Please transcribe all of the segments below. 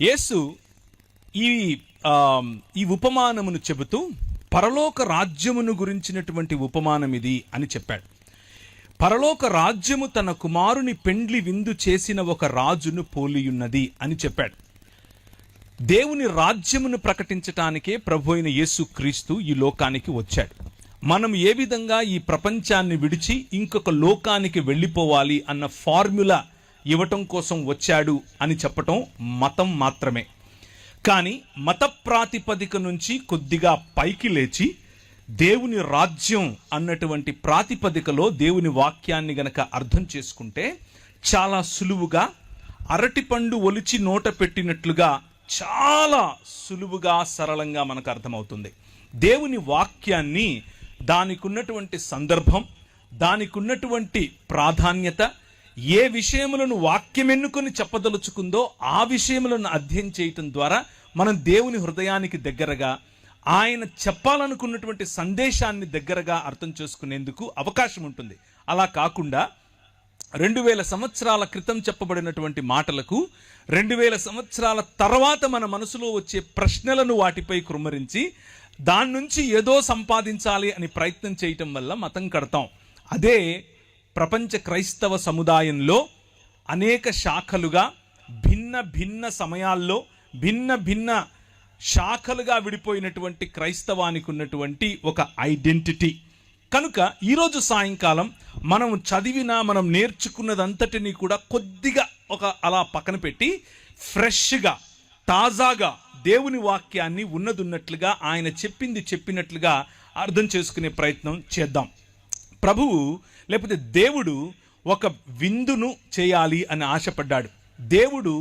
యేసు ఈ ఈ ఉపమానమును చెబుతూ పరలోక రాజ్యమును గురించినటువంటి ఉపమానం ఇది అని చెప్పాడు. పరలోక రాజ్యము తన కుమారుని పెండ్లి విందు చేసిన ఒక రాజును పోలియున్నది అని చెప్పాడు. దేవుని రాజ్యమును ప్రకటించటానికే ప్రభు అయిన యేసు క్రీస్తు ఈ లోకానికి వచ్చాడు. మనం ఏ విధంగా ఈ ప్రపంచాన్ని విడిచి ఇంకొక లోకానికి వెళ్ళిపోవాలి అన్న ఫార్ములా ఇవ్వటం కోసం వచ్చాడు అని చెప్పటం మతం మాత్రమే. కానీ మత ప్రాతిపదిక నుంచి కొద్దిగా పైకి లేచి దేవుని రాజ్యం అన్నటువంటి ప్రాతిపదికలో దేవుని వాక్యాన్ని గనక అర్థం చేసుకుంటే చాలా సులువుగా, అరటిపండు ఒలిచి నోట పెట్టినట్లుగా చాలా సులువుగా, సరళంగా మనకు అర్థమవుతుంది. దేవుని వాక్యాన్ని దానికి ఉన్నటువంటి సందర్భం, దానికి ఉన్నటువంటి ప్రాధాన్యత, ఏ విషయములను వాక్యం ఎన్నుకొని చెప్పదలుచుకుందో ఆ విషయములను అధ్యయనం చేయటం ద్వారా మనం దేవుని హృదయానికి దగ్గరగా, ఆయన చెప్పాలనుకున్నటువంటి సందేశాన్ని దగ్గరగా అర్థం చేసుకునేందుకు అవకాశం ఉంటుంది. అలా కాకుండా 2000 సంవత్సరాల క్రితం చెప్పబడినటువంటి మాటలకు 2000 సంవత్సరాల తర్వాత మన మనసులో వచ్చే ప్రశ్నలను వాటిపై కృమ్మరించి దాని నుంచి ఏదో సంపాదించాలి అని ప్రయత్నం చేయటం వల్ల మతం కడతాం. అదే ప్రపంచ క్రైస్తవ సముదాయంలో అనేక శాఖలుగా, భిన్న భిన్న సమయాల్లో భిన్న భిన్న శాఖలుగా విడిపోయినటువంటి క్రైస్తవానికి ఉన్నటువంటి ఒక ఐడెంటిటీ. కనుక ఈరోజు సాయంకాలం మనం చదివిన, మనం నేర్చుకున్నదంతటినీ కూడా కొద్దిగా అలా పక్కన పెట్టి ఫ్రెష్గా, తాజాగా దేవుని వాక్యాన్ని ఉన్నదున్నట్లుగా, ఆయన చెప్పింది చెప్పినట్లుగా అర్థం చేసుకునే ప్రయత్నం చేద్దాం. ప్రభువు లేకపోతే దేవుడు ఒక విందును చేయాలి అని ఆశపడ్డాడు. దేవుడు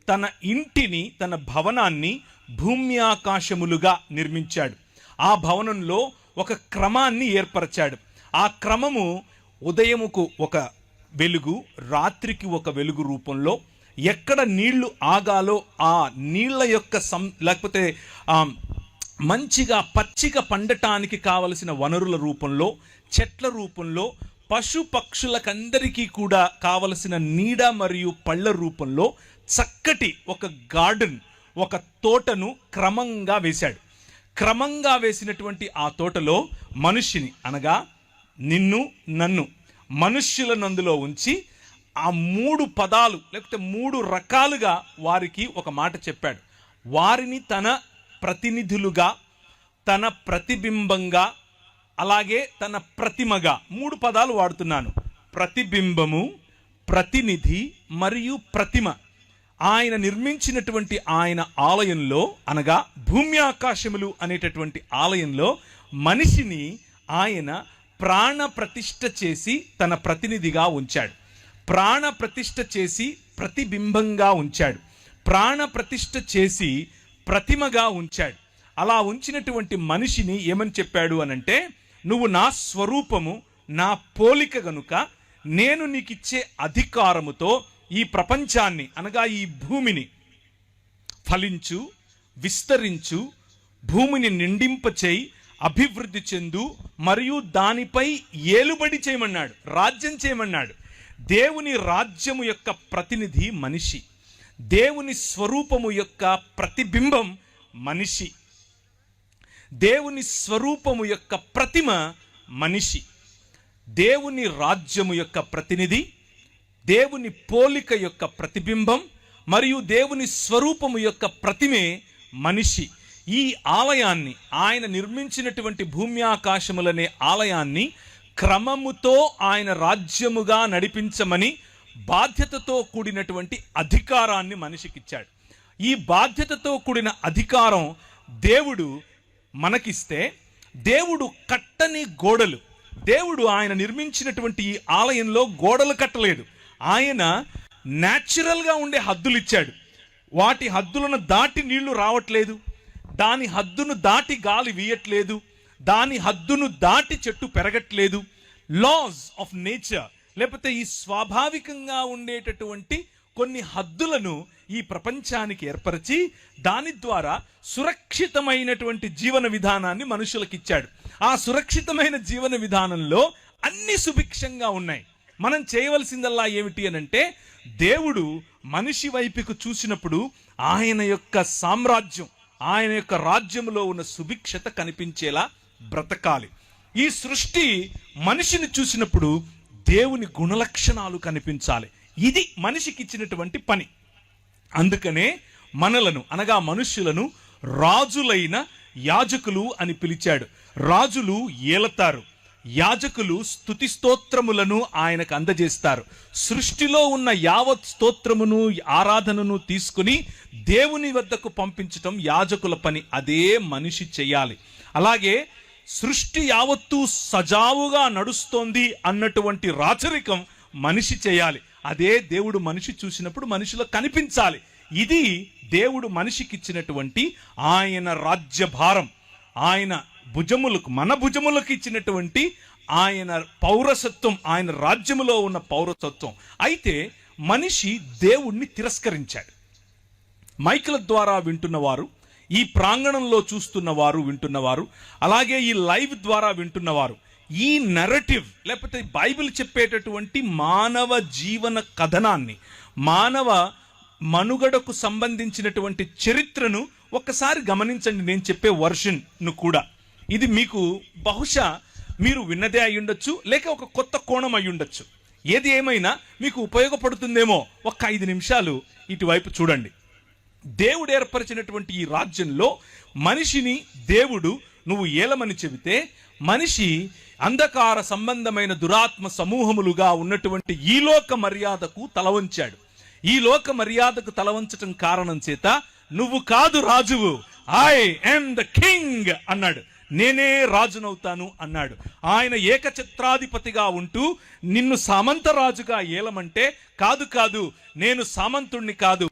తన ఇంటిని, తన భవనాన్ని భూమి ఆకాశములుగా నిర్మించాడు. ఆ భవనంలో ఒక క్రమాన్ని ఏర్పరచాడు. ఆ క్రమము ఉదయముకు ఒక వెలుగు, రాత్రికి ఒక వెలుగు రూపంలో, ఎక్కడ నీళ్లు ఆగాలో ఆ నీళ్ల యొక్క లేకపోతే మంచిగా పచ్చిక పండటానికి కావలసిన వనరుల రూపంలో, చెట్ల రూపంలో, పశు పక్షులకందరికీ కూడా కావలసిన నీడ మరియు పళ్ళ రూపంలో చక్కటి ఒక గార్డెన్, ఒక తోటను క్రమంగా వేశాడు. క్రమంగా వేసినటువంటి ఆ తోటలో మనిషిని, అనగా నిన్ను, నన్ను, మనుష్యులను అందులో ఉంచి ఆ 3 పదాలు లేకపోతే 3 రకాలుగా వారికి ఒక మాట చెప్పాడు. వారిని తన ప్రతినిధులుగా, తన ప్రతిబింబంగా, అలాగే తన ప్రతిమగా, 3 పదాలు వాడుతున్నాను. ప్రతిబింబము, ప్రతినిధి మరియు ప్రతిమ. ఆయన నిర్మించినటువంటి ఆయన ఆలయంలో, అనగా భూమి ఆకాశములు అనేటటువంటి ఆలయంలో మనిషిని ఆయన ప్రాణ ప్రతిష్ఠ చేసి తన ప్రతినిధిగా ఉంచాడు. ప్రాణ ప్రతిష్ఠ చేసి ప్రతిబింబంగా ఉంచాడు. ప్రాణ ప్రతిష్ఠ చేసి ప్రతిమగా ఉంచాడు. అలా ఉంచినటువంటి మనిషిని ఏమని చెప్పాడు అనంటే, నువ్వు నా స్వరూపము, నా పోలిక గనుక నేను నీకిచ్చే అధికారముతో ఈ ప్రపంచాన్ని, అనగా ఈ భూమిని ఫలించు, విస్తరించు, భూమిని నిండింపచేయి, అభివృద్ధి చెందు, మరియు దానిపై ఏలుబడి చేయమన్నాడు, రాజ్యం చేయమన్నాడు. దేవుని రాజ్యము యొక్క ప్రతినిధి మనిషి, దేవుని స్వరూపము యొక్క ప్రతిబింబం మనిషి, దేవుని స్వరూపము యొక్క ప్రతిమ మనిషి. దేవుని రాజ్యము యొక్క ప్రతినిధి, దేవుని పోలిక యొక్క ప్రతిబింబం మరియు దేవుని స్వరూపము యొక్క ప్రతిమే మనిషి. ఈ ఆలయాన్ని, ఆయన నిర్మించినటువంటి భూమి ఆకాశములనే ఆలయాన్ని క్రమముతో ఆయన రాజ్యముగా నడిపించమని బాధ్యతతో కూడినటువంటి అధికారాన్ని మనిషికిచ్చాడు. ఈ బాధ్యతతో కూడిన అధికారం దేవుడు మనకిస్తే, దేవుడు కట్టని గోడలు, దేవుడు ఆయన నిర్మించినటువంటి ఈ ఆలయంలో గోడలు కట్టలేదు. ఆయన న్యాచురల్గా ఉండే హద్దులు ఇచ్చాడు. వాటి హద్దులను దాటి నీళ్లు రావట్లేదు, దాని హద్దును దాటి గాలి వీయట్లేదు, దాని హద్దును దాటి చెట్టు పెరగట్లేదు. లాస్ ఆఫ్ నేచర్, లేకపోతే ఈ స్వాభావికంగా ఉండేటటువంటి కొన్ని హద్దులను ఈ ప్రపంచానికి ఏర్పరిచి దాని ద్వారా సురక్షితమైనటువంటి జీవన విధానాన్ని మనుషులకు ఇచ్చాడు. ఆ సురక్షితమైన జీవన విధానంలో అన్ని సుభిక్షంగా ఉన్నాయి. మనం చేయవలసిందల్లా ఏమిటి అనంటే, దేవుడు మనిషి వైపుకు చూసినప్పుడు ఆయన యొక్క సామ్రాజ్యం, ఆయన యొక్క రాజ్యంలో ఉన్న సుభిక్షత కనిపించేలా బ్రతకాలి. ఈ సృష్టి మనిషిని చూసినప్పుడు దేవుని గుణలక్షణాలు కనిపించాలి. ఇది మనిషికి ఇచ్చినటువంటి పని. అందుకనే మనలను అనగా మనుష్యులను రాజులైన యాజకులు అని పిలిచాడు. రాజులు ఏలతారు, యాజకులు స్తుతి స్తోత్రములను ఆయనకు అందజేస్తారు. సృష్టిలో ఉన్న యావత్ స్తోత్రమును ఆరాధనను తీసుకుని దేవుని వద్దకు పంపించటం యాజకుల పని. అదే మనిషి చేయాలి. అలాగే సృష్టి యావత్తు సజావుగా నడుస్తోంది అన్నటువంటి రాచరికం మనిషి చేయాలి. అదే దేవుడు మనిషి చూసినప్పుడు మనిషిలో కనిపించాలి. ఇది దేవుడు మనిషికిచ్చినటువంటి ఆయన రాజ్యభారం, ఆయన భుజములకు, మన భుజములకు ఇచ్చినటువంటి ఆయన పౌరసత్వం, ఆయన రాజ్యములో ఉన్న పౌరసత్వం. అయితే మనిషి దేవుణ్ణి తిరస్కరించాడు. మైకుల ద్వారా వింటున్నవారు, ఈ ప్రాంగణంలో చూస్తున్నవారు, వింటున్నవారు, అలాగే ఈ లైవ్ ద్వారా వింటున్నవారు, ఈ నెరేటివ్ లేకపోతే బైబిల్ చెప్పేటటువంటి మానవ జీవన కథనాన్ని, మానవ మనుగడకు సంబంధించినటువంటి చరిత్రను ఒక్కసారి గమనించండి. నేను చెప్పే వర్షన్ను కూడా. ఇది మీకు బహుశా మీరు విన్నదే అయి ఉండొచ్చు, లేక ఒక కొత్త కోణం అయి ఉండొచ్చు. ఏది ఏమైనా మీకు ఉపయోగపడుతుందేమో. ఒక్క 5 నిమిషాలు ఇటువైపు చూడండి. దేవుడు ఏర్పరిచినటువంటి ఈ రాజ్యంలో మనిషిని దేవుడు నువ్వు ఏలమని చెబితే, మనిషి అంధకార సంబంధమైన దురాత్మ సమూహములుగా ఉన్నటువంటి ఈ లోక మర్యాదకు తలవంచాడు. ఈ లోక మర్యాదకు తలవంచటం కారణం చేత నువ్వు కాదు రాజువు, ఐ యామ్ ద కింగ్ అన్నాడు. నేనే రాజునవుతాను అన్నాడు. ఆయన ఏకఛత్రాధిపతిగా ఉంటూ నిన్ను సామంత రాజుగా ఏలమంటే, కాదు కాదు నేను సామంతుణ్ణి కాదు,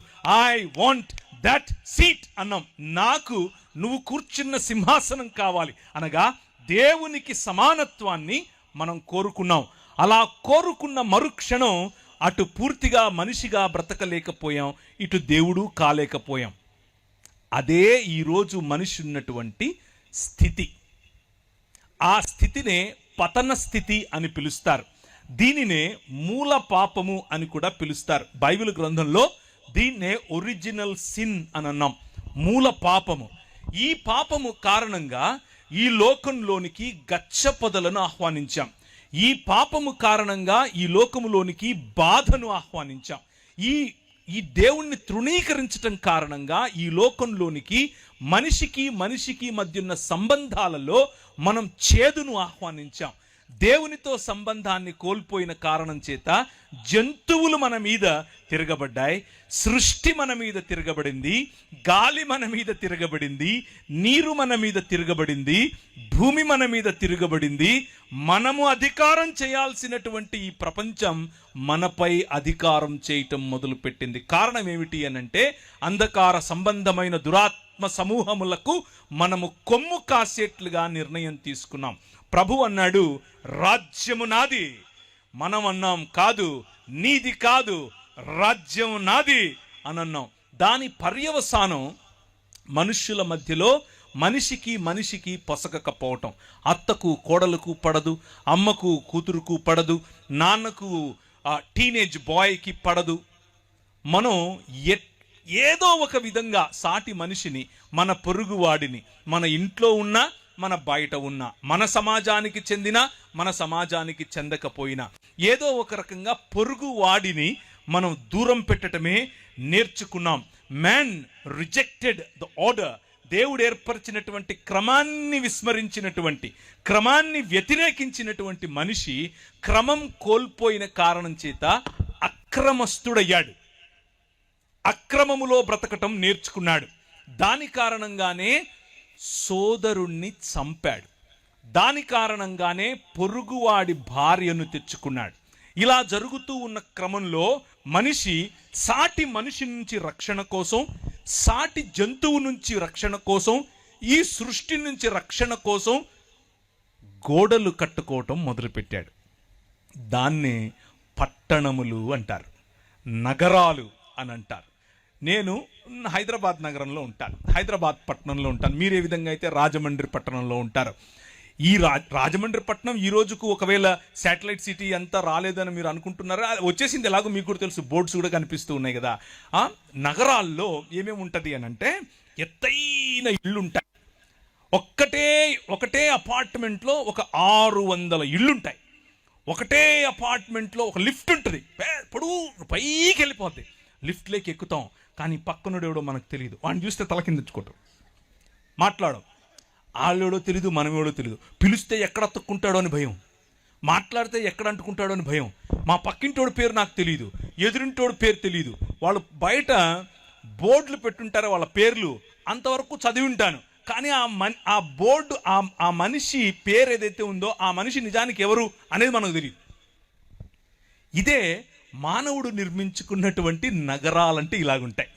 ఐ వాంట్ దట్ సీట్ అన్నాం. నాకు నువ్వు కూర్చున్న సింహాసనం కావాలి అనగా దేవునికి సమానత్వాన్ని మనం కోరుకున్నాం. అలా కోరుకున్న మరుక్షణం అటు పూర్తిగా మనిషిగా బ్రతకలేకపోయాం, ఇటు దేవుడు కాలేకపోయాం. అదే ఈరోజు మనిషి ఉన్నటువంటి స్థితి. ఆ స్థితినే పతన స్థితి అని పిలుస్తారు. దీనినే మూల పాపము అని కూడా పిలుస్తారు. బైబిల్ గ్రంథంలో దీన్నే ఒరిజినల్ సిన్ అని అన్నాం, మూల పాపము. ఈ పాపము కారణంగా ఈ లోకంలోనికి గచ్చపొదలను ఆహ్వానించాం. ఈ పాపము కారణంగా ఈ లోకములోనికి బాధను ఆహ్వానించాం. ఈ దేవుణ్ణి తృణీకరించటం కారణంగా ఈ లోకంలోనికి మనిషికి మధ్య ఉన్న సంబంధాలలో మనం చేదును ఆహ్వానించాం. దేవునితో సంబంధాన్ని కోల్పోయిన కారణం చేత జంతువులు మన మీద తిరగబడ్డాయి, సృష్టి మన మీద తిరగబడింది, గాలి మన మీద తిరగబడింది, నీరు మన మీద తిరగబడింది, భూమి మన మీద తిరగబడింది. మనము అధికారం చేయాల్సినటువంటి ఈ ప్రపంచం మనపై అధికారం చేయటం మొదలుపెట్టింది. కారణం ఏమిటి అనంటే, అంధకార సంబంధమైన దురాత్మ సమూహములకు మనము కొమ్ము కాసేట్లుగా నిర్ణయం తీసుకున్నాం. ప్రభు అన్నాడు, రాజ్యము నాది. మనం అన్నాం, కాదు నీది కాదు, రాజ్యం నాది అని అన్నాం. దాని పర్యవసానం మనుష్యుల మధ్యలో మనిషికి పొసగకపోవటం. అత్తకు కోడలకు పడదు, అమ్మకు కూతురుకు పడదు, నాన్నకు టీనేజ్ బాయ్కి పడదు. మనం ఏదో ఒక విధంగా సాటి మనిషిని, మన పొరుగువాడిని, మన ఇంట్లో ఉన్న, మన బయట ఉన్న, మన సమాజానికి చెందిన, మన సమాజానికి చెందకపోయినా, ఏదో ఒక రకంగా పొరుగు వాడిని మనం దూరం పెట్టడమే నేర్చుకున్నాం. Man rejected the order. దేవుడు ఏర్పరిచినటువంటి క్రమాన్ని విస్మరించినటువంటి, క్రమాన్ని వ్యతిరేకించినటువంటి మనిషి క్రమం కోల్పోయిన కారణం చేత అక్రమస్తుడయ్యాడు. అక్రమములో బ్రతకటం నేర్చుకున్నాడు. దాని కారణంగానే సోదరుణ్ణి చంపాడు. దాని కారణంగానే పొరుగువాడి భార్యను తెచ్చుకున్నాడు. ఇలా జరుగుతూ ఉన్న క్రమంలో మనిషి సాటి మనిషి నుంచి రక్షణ కోసం, సాటి జంతువు నుంచి రక్షణ కోసం, ఈ సృష్టి నుంచి రక్షణ కోసం గోడలు కట్టుకోవటం మొదలుపెట్టాడు. దాన్నే పట్టణములు అంటారు, నగరాలు అని అంటారు. నేను హైదరాబాద్ నగరంలో ఉంటాను, హైదరాబాద్ పట్టణంలో ఉంటాను. మీరు ఏ విధంగా అయితే రాజమండ్రి పట్టణంలో ఉంటారు. ఈ రాజమండ్రి పట్టణం ఈ రోజుకు ఒకవేళ శాటిలైట్ సిటీ అంతా రాలేదని మీరు అనుకుంటున్నారా? వచ్చేసింది, ఎలాగో మీకు కూడా తెలుసు, బోర్డ్స్ కూడా కనిపిస్తూ ఉన్నాయి కదా. నగరాల్లో ఏమేమి ఉంటుంది అని అంటే ఎత్తైన ఇళ్ళుంటాయి. ఒకటే అపార్ట్మెంట్లో ఒక 600 ఇళ్ళుంటాయి. ఒకటే అపార్ట్మెంట్లో ఒక లిఫ్ట్ ఉంటుంది, పొడుగు పైకి వెళ్ళిపోద్ది. లిఫ్ట్లోకి ఎక్కుతాం, కానీ పక్కనుడేవడో మనకు తెలియదు. వాడిని చూస్తే తల కిందించుకోవటం, మాట్లాడడం, వాళ్ళేడో తెలియదు, మనమేడో తెలియదు. పిలిస్తే ఎక్కడ అతుక్కుంటాడో అని భయం, మాట్లాడితే ఎక్కడ అంటుకుంటాడో అని భయం. మా పక్కింటోడి పేరు నాకు తెలియదు, ఎదురింటోడి పేరు తెలియదు. వాళ్ళు బయట బోర్డులు పెట్టుంటారు వాళ్ళ పేర్లు, అంతవరకు చదివి ఉంటాను. కానీ ఆ బోర్డు, ఆ మనిషి పేరు ఏదైతే ఉందో ఆ మనిషి నిజానికి ఎవరు అనేది మనకు తెలియదు. ఇదే మానవుడు నిర్మించుకున్నటువంటి నగరాలంటే ఇలాగుంటాయి.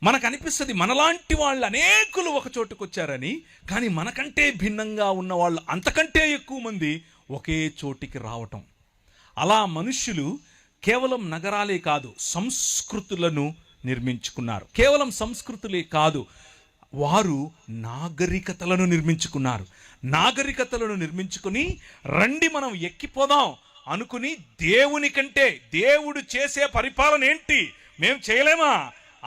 మనకు అనిపిస్తుంది మనలాంటి వాళ్ళు అనేకులు ఒక చోటుకు వచ్చారని, కానీ మనకంటే భిన్నంగా ఉన్న వాళ్ళు అంతకంటే ఎక్కువ మంది ఒకే చోటికి రావటం. అలా మనుష్యులు కేవలం నగరాలే కాదు, సంస్కృతులను నిర్మించుకున్నారు. కేవలం సంస్కృతులే కాదు, వారు నాగరికతలను నిర్మించుకున్నారు. నాగరికతలను నిర్మించుకుని రండి మనం ఎక్కిపోదాం అనుకుని దేవుని కంటే, దేవుడు చేసే పరిపాలన ఏంటి మేము చేయలేమా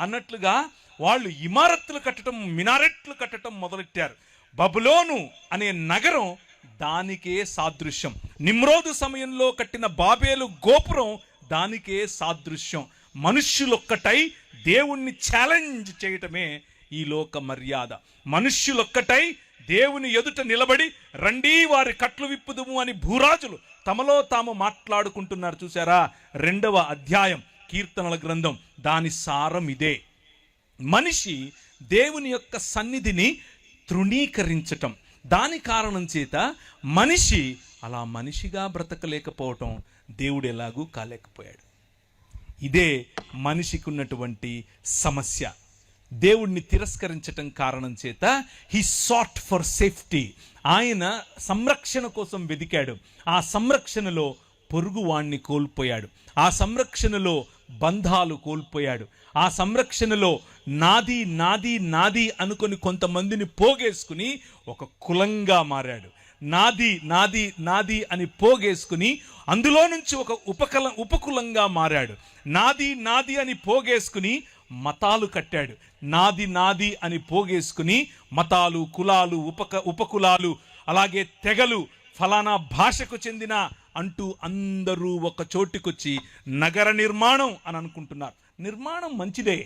అన్నట్లుగా వాళ్ళు ఇమారత్తులు కట్టడం, మినారెట్లు కట్టడం మొదలెట్టారు. బబులోను అనే నగరం దానికే సాదృశ్యం. నిమ్రోదు సమయంలో కట్టిన బాబేలు గోపురం దానికే సాదృశ్యం. మనుష్యులొక్కటై దేవుణ్ణి ఛాలెంజ్ చేయటమే ఈ లోక మర్యాద. మనుష్యులొక్కటై దేవుని ఎదుట నిలబడి రండి వారి కట్లు విప్పుదుము అని భూరాజులు తమలో తాము మాట్లాడుకుంటున్నారు. చూసారా? 2వ అధ్యాయం కీర్తనల గ్రంథం, దాని సారం ఇదే. మనిషి దేవుని యొక్క సన్నిధిని తృణీకరించటం, దాని కారణం చేత మనిషి అలా మనిషిగా బ్రతకలేకపోవటం, దేవుడు ఎలాగూ కాలేకపోయాడు. ఇదే మనిషికి ఉన్నటువంటి సమస్య. దేవుణ్ణి తిరస్కరించటం కారణం చేత హీ సాట్ ఫర్ సేఫ్టీ, ఆయన సంరక్షణ కోసం వెదికాడు. ఆ సంరక్షణలో పొరుగువాణ్ణి కోల్పోయాడు, ఆ సంరక్షణలో బంధాలు కోల్పోయాడు, ఆ సంరక్షణలో నాది నాది నాది అనుకొని కొంతమందిని పోగేసుకుని ఒక కులంగా మారాడు. నాది నాది నాది అని పోగేసుకుని అందులో నుంచి ఒక ఉపకులంగా మారాడు. నాది నాది అని పోగేసుకుని మతాలు కట్టాడు. నాది నాది అని పోగేసుకుని మతాలు, కులాలు, ఉపకులాలు, అలాగే తెగలు, ఫలానా భాషకు చెందిన అంటూ అందరూ ఒక చోటికొచ్చి నగర నిర్మాణం అని అనుకుంటున్నారు. నిర్మాణం మంచిదే,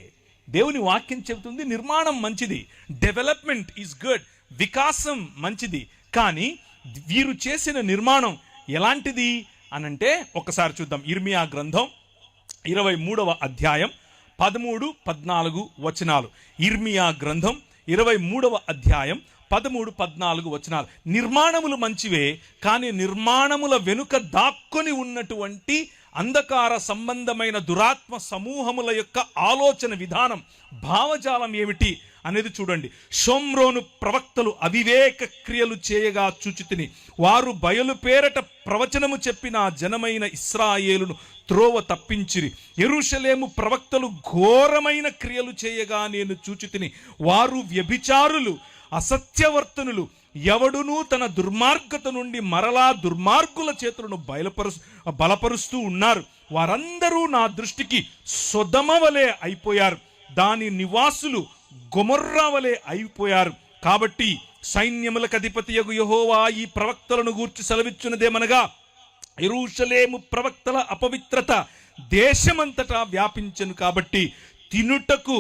దేవుని వాక్యం చెబుతుంది నిర్మాణం మంచిది, డెవలప్మెంట్ ఈజ్ గుడ్, వికాసం మంచిది. కానీ వీరు చేసిన నిర్మాణం ఎలాంటిది అనంటే ఒకసారి చూద్దాం. ఇర్మియా గ్రంథం 23వ అధ్యాయం 13-14 వచనాలు. ఇర్మియా గ్రంథం 23వ అధ్యాయం 13-14 వచనాలు. నిర్మాణములు మంచివే, కానీ నిర్మాణముల వెనుక దాక్కొని ఉన్నటువంటి అంధకార సంబంధమైన దురాత్మ సమూహముల యొక్క ఆలోచన విధానం, భావజాలం ఏమిటి అనేది చూడండి. షోమ్రోను ప్రవక్తలు అవివేక క్రియలు చేయగా చూచితిని, వారు బయలు పేరట ప్రవచనము చెప్పిన జనమైన ఇశ్రాయేలును త్రోవ తప్పించిరి. యెరూషలేము ప్రవక్తలు ఘోరమైన క్రియలు చేయగా నేను చూచితిని, వారు వ్యభిచారులు, అసత్యవర్తనులు, ఎవడునూ తన దుర్మార్గత నుండి మరలా దుర్మార్గుల చేతులను బలపరుస్తూ ఉన్నారు. వారందరూ నా దృష్టికి సొదొమ వలె అయిపోయారు, దాని నివాసులు గొమొర్రా వలె అయిపోయారు. కాబట్టి సైన్యములకు అధిపతియగు యెహోవా ఈ ప్రవక్తలను గూర్చి సెలవిచ్చున్నదేమనగా, యెరూషలేము ప్రవక్తల అపవిత్రత దేశమంతటా వ్యాపించెను, కాబట్టి తినుటకు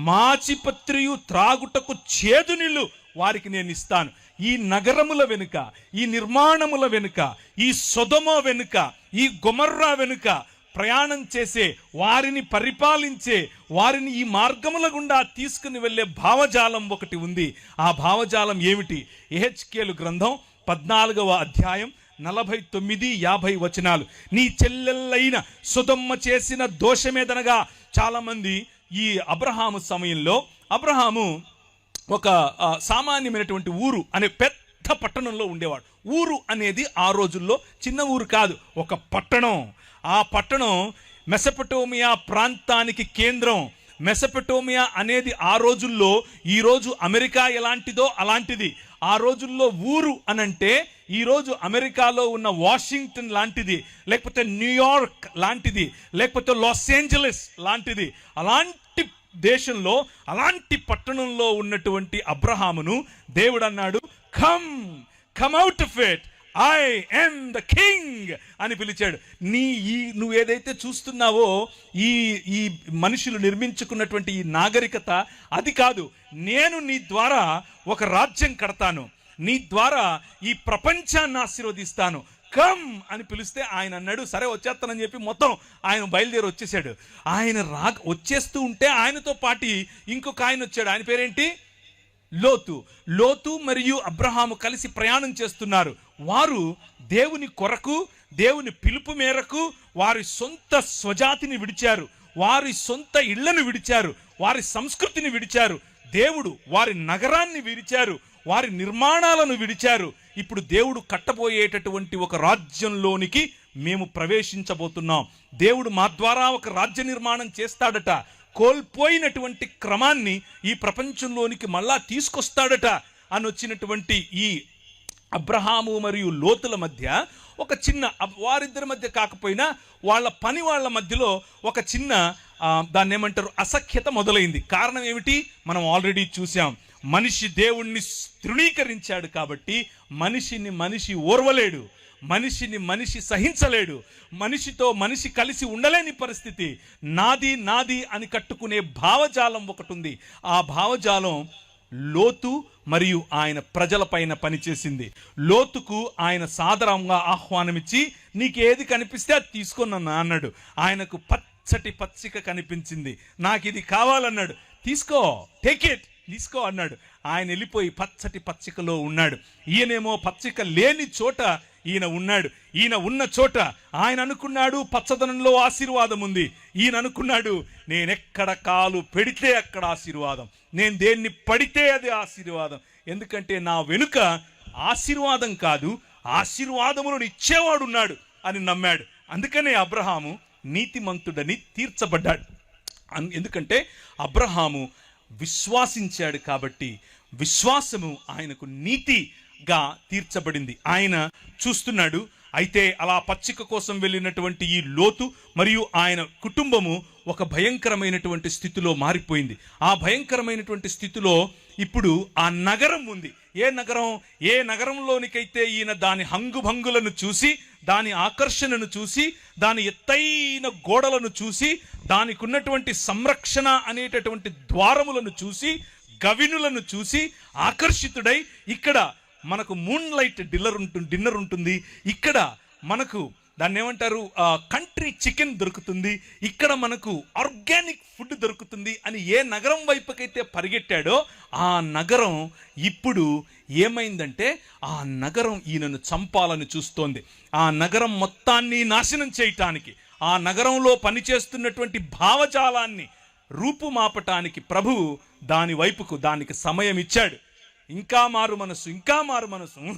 మాచిపత్రియు త్రాగుటకు చేదు నీళ్లు వారికి నేను ఇస్తాను. ఈ నగరముల వెనుక, ఈ నిర్మాణముల వెనుక, ఈ సొదొమ వెనుక, ఈ గొమొర్రా వెనుక ప్రయాణం చేసే వారిని పరిపాలించే వారిని ఈ మార్గముల గుండా తీసుకుని వెళ్ళే భావజాలం ఒకటి ఉంది. ఆ భావజాలం ఏమిటి? యెహెజ్కేలు గ్రంథం 14వ అధ్యాయం 49-50 వచనాలు. నీ చెల్లెళ్ళైన సొదొమ చేసిన దోషమేదనగా, చాలామంది ఈ అబ్రహాము సమయంలో, అబ్రహాము ఒక సామాన్యమైనటువంటి ఊరు అనే పెద్ద పట్టణంలో ఉండేవాడు. ఊరు అనేది ఆ రోజుల్లో చిన్న ఊరు కాదు, ఒక పట్టణం. ఆ పట్టణం మెసొపొటేమియా ప్రాంతానికి కేంద్రం. మెసొపొటేమియా అనేది ఆ రోజుల్లో ఈరోజు అమెరికా ఎలాంటిదో అలాంటిది. ఆ రోజుల్లో ఊరు అనంటే ఈరోజు అమెరికాలో ఉన్న వాషింగ్టన్ లాంటిది, లేకపోతే న్యూయార్క్ లాంటిది, లేకపోతే లాస్ ఏంజలస్ లాంటిది, అలాంటి దేశంలో అలాంటి పట్టణంలో ఉన్నటువంటి అబ్రహామును దేవుడు అన్నాడు, come out of it, I am the king అని పిలిచాడు. నువ్వు ఏదైతే చూస్తున్నావో ఈ మనుషులు నిర్మించుకున్నటువంటి ఈ నాగరికత అది కాదు. నేను నీ ద్వారా ఒక రాజ్యం కడతాను, నీ ద్వారా ఈ ప్రపంచాన్ని ఆశీర్వదిస్తాను, కమ్ అని పిలిస్తే ఆయన అన్నాడు సరే వచ్చేస్తానని చెప్పి మొత్తం ఆయన బయలుదేరి వచ్చేసాడు. ఆయన వచ్చేస్తూ ఉంటే ఆయనతో పాటు ఇంకొక ఆయన వచ్చాడు. ఆయన పేరేంటి? లోతు మరియు అబ్రహాము కలిసి ప్రయాణం చేస్తున్నారు. వారు దేవుని కొరకు, దేవుని పిలుపు మేరకు వారి సొంత స్వజాతిని విడిచారు, వారి సొంత ఇళ్లను విడిచారు, వారి సంస్కృతిని విడిచారు. దేవుడు వారి నగరాన్ని విడిచారు, వారి నిర్మాణాలను విడిచారు. ఇప్పుడు దేవుడు కట్టబోయేటటువంటి ఒక రాజ్యంలోనికి మేము ప్రవేశించబోతున్నాం. దేవుడు మా ద్వారా ఒక రాజ్య నిర్మాణం చేస్తాడట. కోల్పోయినటువంటి క్రమాన్ని ఈ ప్రపంచంలోనికి మళ్ళా తీసుకొస్తాడట అని వచ్చినటువంటి ఈ అబ్రహాము మరియు లోతుల మధ్య ఒక చిన్న, వారిద్దరి మధ్య కాకపోయినా వాళ్ళ మధ్యలో ఒక చిన్న దాన్ని ఏమంటారు, అసఖ్యత మొదలైంది. కారణం ఏమిటి? మనం ఆల్రెడీ చూసాం. మనిషి దేవుణ్ణి తృణీకరించాడు కాబట్టి మనిషి ఓర్వలేడు, మనిషిని మనిషి సహించలేడు, మనిషితో మనిషి కలిసి ఉండలేని పరిస్థితి. నాది అని కట్టుకునే భావజాలం ఒకటి ఉంది. ఆ భావజాలం లోతు మరియు ఆయన ప్రజల పైన పనిచేసింది. లోతుకు ఆయన సాదరంగా ఆహ్వానమిచ్చి నీకు ఏది కనిపిస్తే అది తీసుకున్నా అన్నాడు. ఆయనకు పచ్చటి పచ్చిక కనిపించింది, నాకు ఇది కావాలన్నాడు. తీసుకో, టేక్ ఇట్, తీసుకో అన్నాడు. ఆయన వెళ్ళిపోయి పచ్చటి పచ్చికలో ఉన్నాడు. ఈయనేమో పచ్చిక లేని చోట ఈయన ఉన్నాడు. ఈయన ఉన్న చోట ఆయన అనుకున్నాడు పచ్చదనంలో ఆశీర్వాదం ఉంది. ఈయన అనుకున్నాడు నేనెక్కడ కాలు పెడితే అక్కడ ఆశీర్వాదం, నేను దేన్ని పడితే అది ఆశీర్వాదం, ఎందుకంటే నా వెనుక ఆశీర్వాదం కాదు ఆశీర్వాదములను ఇచ్చేవాడున్నాడు అని నమ్మాడు. అందుకనే అబ్రహాము నీతిమంతుడని తీర్చబడ్డాడు. ఎందుకంటే అబ్రహాము విశ్వాసించాడు కాబట్టి విశ్వాసము ఆయనకు నీతిగా తీర్చబడింది. ఆయన చూస్తున్నాడు. అయితే అలా పచ్చిక కోసం వెళ్ళినటువంటి ఈ లోతు మరియు ఆయన కుటుంబము ఒక భయంకరమైనటువంటి స్థితిలో మారిపోయింది. ఆ భయంకరమైనటువంటి స్థితిలో ఇప్పుడు ఆ నగరం ఉంది. ఏ నగరంలోనికైతే ఈయన దాని హంగుభంగులను చూసి, దాని ఆకర్షణను చూసి, దాని ఎత్తైన గోడలను చూసి, దానికి ఉన్నటువంటి సంరక్షణ అనేటటువంటి ద్వారములను చూసి, గవినులను చూసి ఆకర్షితుడై, ఇక్కడ మనకు మూన్ లైట్ డిన్నర్ ఉంటుంది, ఇక్కడ మనకు దాన్ని ఏమంటారు కంట్రీ చికెన్ దొరుకుతుంది, ఇక్కడ మనకు ఆర్గానిక్ ఫుడ్ దొరుకుతుంది అని ఏ నగరం వైపుకైతే పరిగెట్టాడో ఆ నగరం ఇప్పుడు ఏమైందంటే ఆ నగరం ఈయనను చంపాలని చూస్తోంది. ఆ నగరం మొత్తాన్ని నాశనం చేయటానికి, ఆ నగరంలో పనిచేస్తున్నటువంటి భావజాలాన్ని రూపుమాపటానికి ప్రభువు దాని వైపుకు దానికి సమయం ఇచ్చాడు. ఇంకా మారు మనసు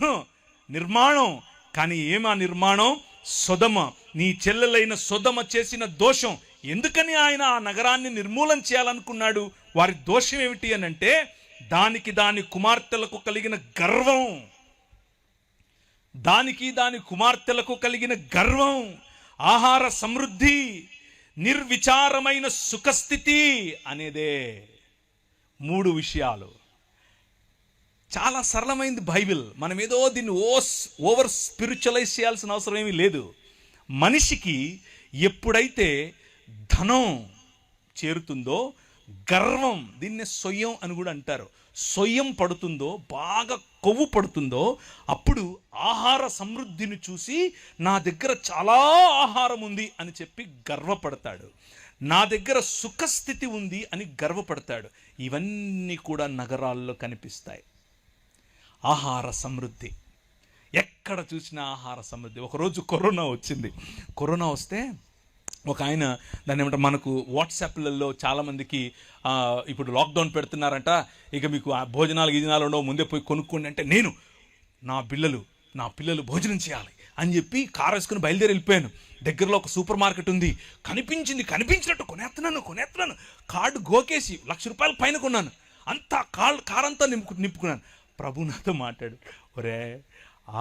నిర్మాణం. కానీ ఏమా నిర్మాణం? సొదమ, నీ చెల్లెలైన సొదమ చేసిన దోషం. ఎందుకని ఆయన ఆ నగరాన్ని నిర్మూలన చేయాలనుకున్నాడు? వారి దోషం ఏమిటి అని అంటే దాని కుమార్తెలకు కలిగిన గర్వం, దాని కుమార్తెలకు కలిగిన గర్వం, ఆహార సమృద్ధి, నిర్విచారమైన సుఖస్థితి అనేదే 3 విషయాలు. చాలా సరళమైంది బైబిల్. మనం ఏదో దీన్ని ఓవర్ స్పిరిచువలైజ్ చేయాల్సిన అవసరం ఏమీ లేదు. మనిషికి ఎప్పుడైతే ధనం చేరుతుందో, గర్వం, దీన్నే సొయ్యం అని కూడా అంటారు, సొయ్యం పడుతుందో, బాగా కొవ్వు పడుతుందో, అప్పుడు ఆహార సమృద్ధిని చూసి నా దగ్గర చాలా ఆహారం ఉంది అని చెప్పి గర్వపడతాడు, నా దగ్గర సుఖస్థితి ఉంది అని గర్వపడతాడు. ఇవన్నీ కూడా నగరాల్లో కనిపిస్తాయి. ఆహార సమృద్ధి, ఎక్కడ చూసినా ఆహార సమృద్ధి. ఒకరోజు కరోనా వచ్చింది. కరోనా వస్తే ఒక ఆయన దాన్ని ఏమంటారు, మనకు వాట్సాప్లలో చాలామందికి ఇప్పుడు లాక్డౌన్ పెడుతున్నారంట, ఇక మీకు భోజనాలు ఉండవు, ముందే పోయి కొనుక్కోండి అంటే, నేను నా పిల్లలు భోజనం చేయాలి అని చెప్పి కారు వేసుకుని బయలుదేరి వెళ్ళిపోయాను. దగ్గరలో ఒక సూపర్ మార్కెట్ ఉంది, కనిపించినట్టు కొనేస్తున్నాను. కార్డు గోకేసి ₹1,00,000 పైన కొన్నాను. అంతా కారంతా నింపుకున్నాను. ప్రభు నాతో మాట్లాడు, ఒరే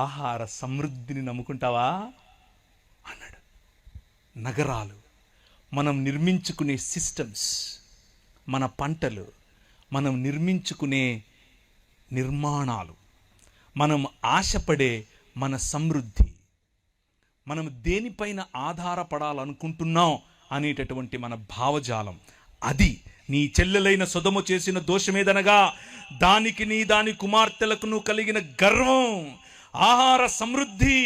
ఆహార సమృద్ధిని నమ్ముకుంటావా అన్నాడు. నగరాలు, మనం నిర్మించుకునే సిస్టమ్స్, మన పంటలు, మనం నిర్మించుకునే నిర్మాణాలు, మనం ఆశపడే మన సమృద్ధి, మనం దేనిపైన ఆధారపడాలనుకుంటున్నాం అనేటటువంటి మన భావజాలం, అది నీ చెల్లెలైన సొదొమ చేసిన దోషమేదనగా దానికి నీ దాని కుమార్తెలకు కలిగిన గర్వం, ఆహార సమృద్ధి,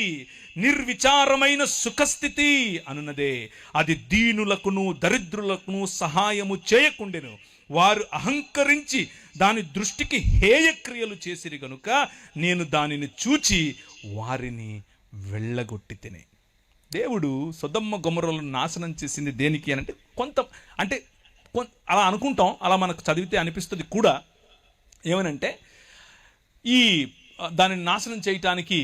నిర్విచారమైన సుఖస్థితి అనున్నదే. అది దీనులకును దరిద్రులకును సహాయము చేయకుండెను. వారు అహంకరించి దాని దృష్టికి హేయక్రియలు చేసిరి గనుక నేను దానిని చూచి వారిని వెళ్ళగొట్టి తినే. దేవుడు సొదొమ గొమొర్రాలను నాశనం చేసింది దేనికి అంటే అలా అనుకుంటాం, అలా మనకు చదివితే అనిపిస్తుంది కూడా. ఏమనంటే ఈ దానిని నాశనం చేయటానికి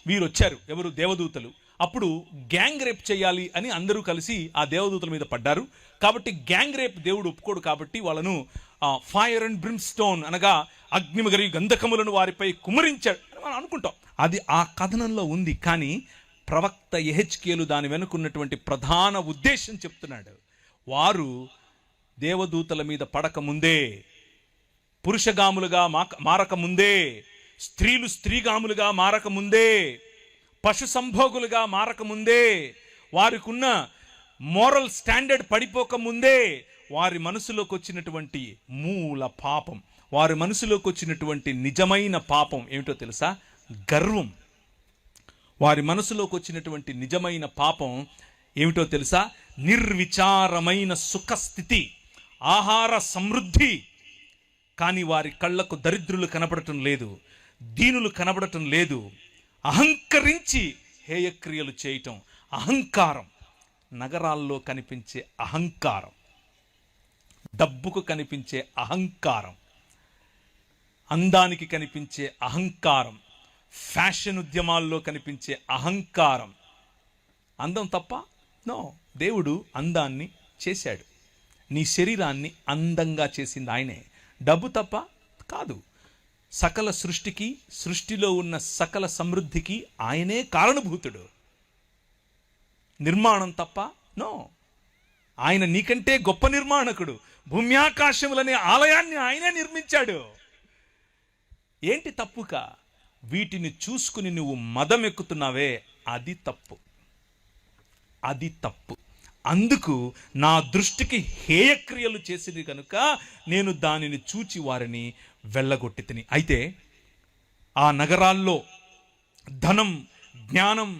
వీరు వచ్చారు, ఎవరు? దేవదూతలు. అప్పుడు గ్యాంగ్ రేప్ చేయాలి అని అందరూ కలిసి ఆ దేవదూతల మీద పడ్డారు. కాబట్టి గ్యాంగ్ రేప్ దేవుడు ఒప్పుకోడు. కాబట్టి వాళ్ళను ఫైర్ అండ్ బ్రిమ్స్టోన్ అనగా అగ్ని మరియు గంధకములను వారిపై కుమరించాడు అని మనం అనుకుంటాం. అది ఆ కథనంలో ఉంది. కానీ ప్రవక్త యెహెజ్కేలు దాని వెనుకున్నటువంటి ప్రధాన ఉద్దేశం చెప్తున్నాడు. వారు దేవదూతల మీద పడక ముందే, పురుషగాములుగా మారక ముందే, స్త్రీలు స్త్రీగాములుగా మారక ముందే, పశు సంభోగులుగా మారక ముందే, వారికి ఉన్న మోరల్ స్టాండర్డ్ పడిపోక ముందే వారి మనసులోకి వచ్చినటువంటి మూల పాపం, వారి మనసులోకి వచ్చినటువంటి నిజమైన పాపం ఏమిటో తెలుసా? గర్వం. వారి మనసులోకి వచ్చినటువంటి నిజమైన పాపం ఏమిటో తెలుసా? నిర్విచారమైన సుఖస్థితి, ఆహార సమృద్ధి. కానీ వారి కళ్ళకు దరిద్రులు కనబడటం లేదు, దీనులు కనబడటం లేదు. అహంకరించి హేయక్రియలు చేయటం, అహంకారం. నగరాల్లో కనిపించే అహంకారం, డబ్బుకు కనిపించే అహంకారం, అందానికి కనిపించే అహంకారం, ఫ్యాషన్ ఉద్యమాల్లో కనిపించే అహంకారం. అందం తప్ప? నో. దేవుడు అందాన్ని చేశాడు, నీ శరీరాన్ని అందంగా చేసింది ఆయనే. డబ్బు తప్ప? కాదు. సకల సృష్టికి, సృష్టిలో ఉన్న సకల సమృద్ధికి ఆయనే కారణభూతుడు. నిర్మాణం తప్ప? నో. ఆయన నీకంటే గొప్ప నిర్మాణకుడు. భూమ్యాకాశములనే ఆలయాన్ని ఆయనే నిర్మించాడు. ఏంటి తప్పుక? వీటిని చూసుకుని నువ్వు మదం ఎక్కుతున్నావే, అది తప్పు, అది తప్పు. అందుకు నా దృష్టికి హేయక్రియలు చేసింది కనుక నేను దానిని చూచి వారిని వెళ్ళగొట్టి తిని. అయితే ఆ నగరాల్లో ధనం, జ్ఞానం,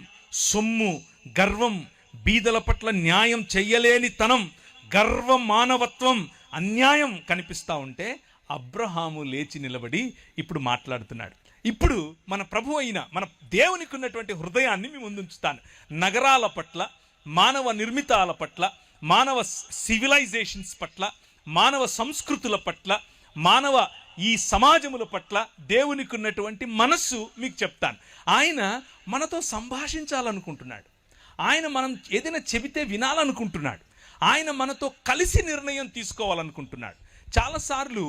సొమ్ము, గర్వం, బీదల పట్ల న్యాయం చెయ్యలేని తనం, గర్వం, మానవత్వం, అన్యాయం కనిపిస్తూ ఉంటే అబ్రహాము లేచి నిలబడి ఇప్పుడు మాట్లాడుతున్నాడు. ఇప్పుడు మన ప్రభు అయిన మన దేవునికి ఉన్నటువంటి హృదయాన్ని మీ ముందుంచుతాను. నగరాల పట్ల, మానవ నిర్మితాల పట్ల, మానవ సివిలైజేషన్స్ పట్ల, మానవ సంస్కృతుల పట్ల, మానవ ఈ సమాజముల పట్ల దేవునికి ఉన్నటువంటి మనస్సు మీకు చెప్తాను. ఆయన మనతో సంభాషించాలనుకుంటున్నాడు. ఆయన మనం ఏదైనా చెబితే వినాలనుకుంటున్నాడు. ఆయన మనతో కలిసి నిర్ణయం తీసుకోవాలనుకుంటున్నాడు. చాలాసార్లు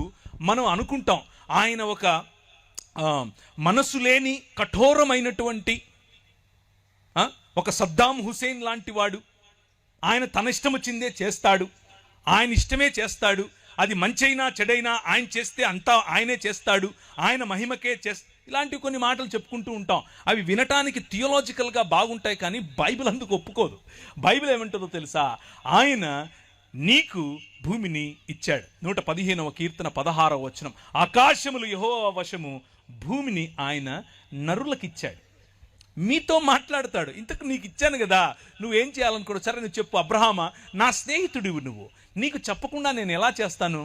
మనం అనుకుంటాం ఆయన ఒక మనసు లేని కఠోరమైనటువంటి ఒక సద్దాం హుసేన్ లాంటి వాడు, ఆయన తన ఇష్టం వచ్చిందే చేస్తాడు, ఆయన ఇష్టమే చేస్తాడు, అది మంచైనా చెడైనా ఆయన చేస్తే అంతా ఆయనే చేస్తాడు, ఆయన మహిమకే ఇలాంటివి కొన్ని మాటలు చెప్పుకుంటూ ఉంటాం. అవి వినటానికి థియోలాజికల్గా బాగుంటాయి, కానీ బైబిల్ అందుకు ఒప్పుకోదు. బైబిల్ ఏమంటుందో తెలుసా? ఆయన నీకు భూమిని ఇచ్చాడు. 115వ కీర్తన 16వ వచనం, ఆకాశములు యెహోవా వశము, భూమిని ఆయన నరులకు ఇచ్చాడు. మీతో మాట్లాడతాడు. ఇంతకు నీకు ఇచ్చాను కదా, నువ్వేం చేయాలనుకోడు? సరే నువ్వు చెప్పు. అబ్రహామా, నా స్నేహితుడివి నువ్వు, నీకు చెప్పకుండా నేను ఎలా చేస్తాను?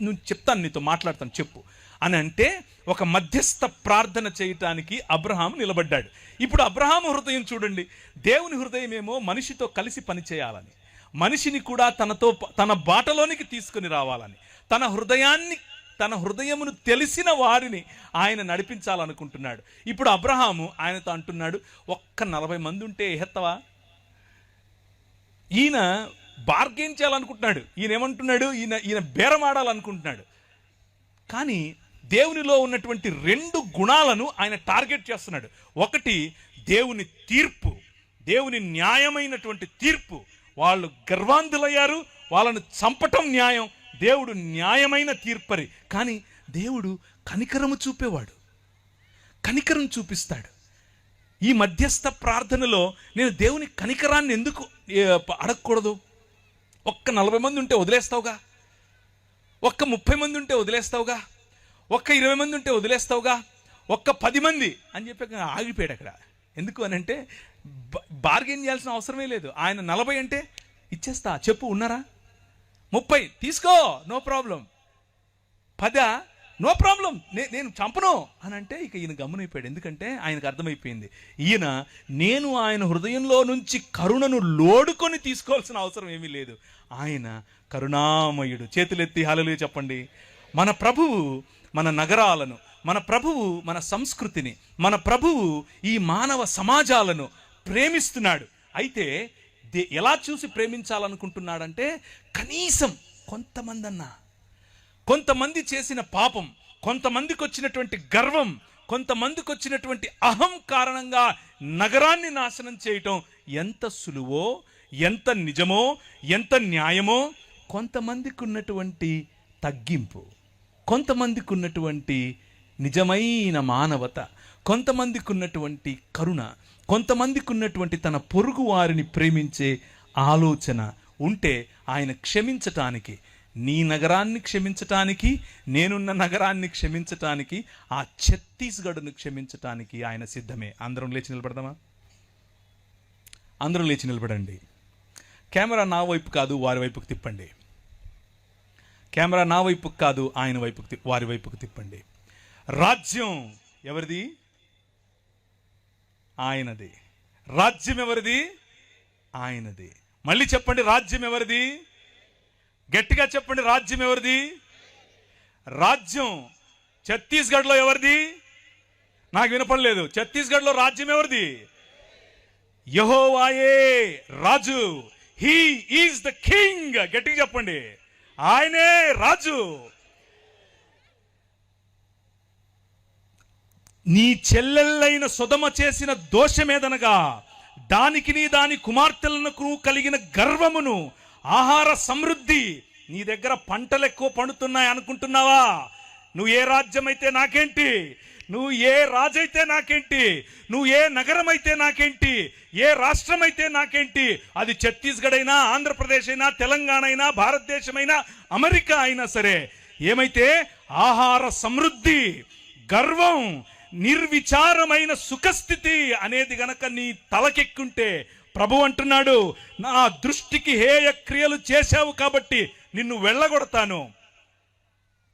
నువ్వు చెప్తాను, నీతో మాట్లాడతాను, చెప్పు అని అంటే ఒక మధ్యస్థ ప్రార్థన చేయటానికి అబ్రహాము నిలబడ్డాడు. ఇప్పుడు అబ్రహాము హృదయం చూడండి. దేవుని హృదయం ఏమో మనిషితో కలిసి పనిచేయాలని, మనిషిని కూడా తన బాటలోనికి తీసుకుని రావాలని, తన హృదయమును తెలిసిన వారిని ఆయన నడిపించాలనుకుంటున్నాడు. ఇప్పుడు అబ్రహాము ఆయనతో అంటున్నాడు, ఒక్క 40 మంది ఉంటే ఎహెత్తవా? ఈయన బార్గెన్ చేయాలనుకుంటున్నాడు. ఈయన ఏమంటున్నాడు? ఈయన బేరమాడాలనుకుంటున్నాడు. కానీ దేవునిలో ఉన్నటువంటి 2 గుణాలను ఆయన టార్గెట్ చేస్తున్నాడు. ఒకటి దేవుని తీర్పు, దేవుని న్యాయమైనటువంటి తీర్పు. వాళ్ళు గర్వాంధులయ్యారు, వాళ్ళను చంపటం న్యాయం. దేవుడు న్యాయమైన తీర్పరి. కానీ దేవుడు కనికరము చూపేవాడు, కనికరం చూపిస్తాడు. ఈ మధ్యస్థ ప్రార్థనలో నేను దేవుని కనికరాన్ని ఎందుకు అడగకూడదు? ఒక్క 40 మంది ఉంటే వదిలేస్తావుగా, ఒక్క 30 మంది ఉంటే వదిలేస్తావుగా, ఒక్క 20 మంది ఉంటే వదిలేస్తావుగా, ఒక్క 10 మంది అని చెప్పి ఆగిపోయాడు అక్కడ. ఎందుకు అని అంటే బార్గెన్ చేయాల్సిన అవసరమే లేదు. ఆయన 40 అంటే ఇచ్చేస్తా, చెప్పు ఉన్నారా, 30 తీసుకో, నో ప్రాబ్లం, 10 నో ప్రాబ్లం, నేను చంపను అని అంటే ఇక ఈయన గమ్మునైపోయాడు. ఎందుకంటే ఆయనకు అర్థమైపోయింది, ఈయన నేను ఆయన హృదయంలో నుంచి కరుణను లోడుకొని తీసుకోవాల్సిన అవసరం ఏమీ లేదు. ఆయన కరుణామయుడు. చేతులెత్తి హల్లెలూయా చెప్పండి. మన ప్రభువు మన నగరాలను, మన ప్రభువు మన సంస్కృతిని, మన ప్రభువు ఈ మానవ సమాజాలను ప్రేమిస్తున్నాడు. అయితే ఎలా చూసి ప్రేమించాలనుకుంటున్నాడంటే, కనీసం కొంతమంది చేసిన పాపం, కొంతమందికి వచ్చినటువంటి గర్వం, కొంతమందికి వచ్చినటువంటి అహం కారణంగా నగరాన్ని నాశనం చేయటం ఎంత సులువో, ఎంత నిజమో, ఎంత న్యాయమో, కొంతమందికి ఉన్నటువంటి తగ్గింపు, కొంతమందికి ఉన్నటువంటి నిజమైన మానవత, కొంతమందికి ఉన్నటువంటి కరుణ, కొంతమందికి ఉన్నటువంటి తన పొరుగు వారిని ప్రేమించే ఆలోచన ఉంటే ఆయన క్షమించటానికి, నీ నగరాన్ని క్షమించటానికి, నేనున్న నగరాన్ని క్షమించటానికి, ఆ ఛత్తీస్గఢ్ను క్షమించటానికి ఆయన సిద్ధమే. అందరం లేచి నిలబడదామా? అందరం లేచి నిలబడండి. కెమెరా నా వైపు కాదు, వారి వైపుకు తిప్పండి. కెమెరా నా వైపుకు కాదు, ఆయన వైపుకు, వారి వైపుకు తిప్పండి. రాజ్యం ఎవరిది? ఆయనది. రాజ్యం ఎవరిది? ఆయనది. మళ్ళీ చెప్పండి, రాజ్యం ఎవరిది? గట్టిగా చెప్పండి, రాజ్యం ఎవరిది? రాజ్యం ఛత్తీస్గఢ్లో ఎవరిది? నాకు వినపడలేదు. ఛత్తీస్గఢ్లో రాజ్యం ఎవరిది? యెహోవాయే రాజు. He is the king. గట్టిగా చెప్పండి, ఆయనే రాజు. నీ చెల్లెళ్ళైన సొదమ చేసిన దోషమేదనగా, దానికి దాని కుమార్తెలకు కలిగిన గర్వమును, ఆహార సమృద్ధి. నీ దగ్గర పంటలు ఎక్కువ పండుతున్నాయి అనుకుంటున్నావా? నువ్వు ఏ రాజ్యం అయితే నాకేంటి, నువ్వు ఏ రాజైతే నాకేంటి, నువ్వు ఏ నగరం అయితే నాకేంటి, ఏ రాష్ట్రం అయితే నాకేంటి, అది ఛత్తీస్గఢ్ అయినా, ఆంధ్రప్రదేశ్ అయినా, తెలంగాణ అయినా, భారతదేశమైనా, అమెరికా అయినా సరే, ఏమైతే ఆహార సమృద్ధి, గర్వం, నిర్విచారమైన సుఖస్థితి అనేది గనక నీ తలకెక్కుంటే, ప్రభు అంటున్నాడు, నా దృష్టికి హేయ క్రియలు చేశావు కాబట్టి నిన్ను వెళ్ళగొడతాను.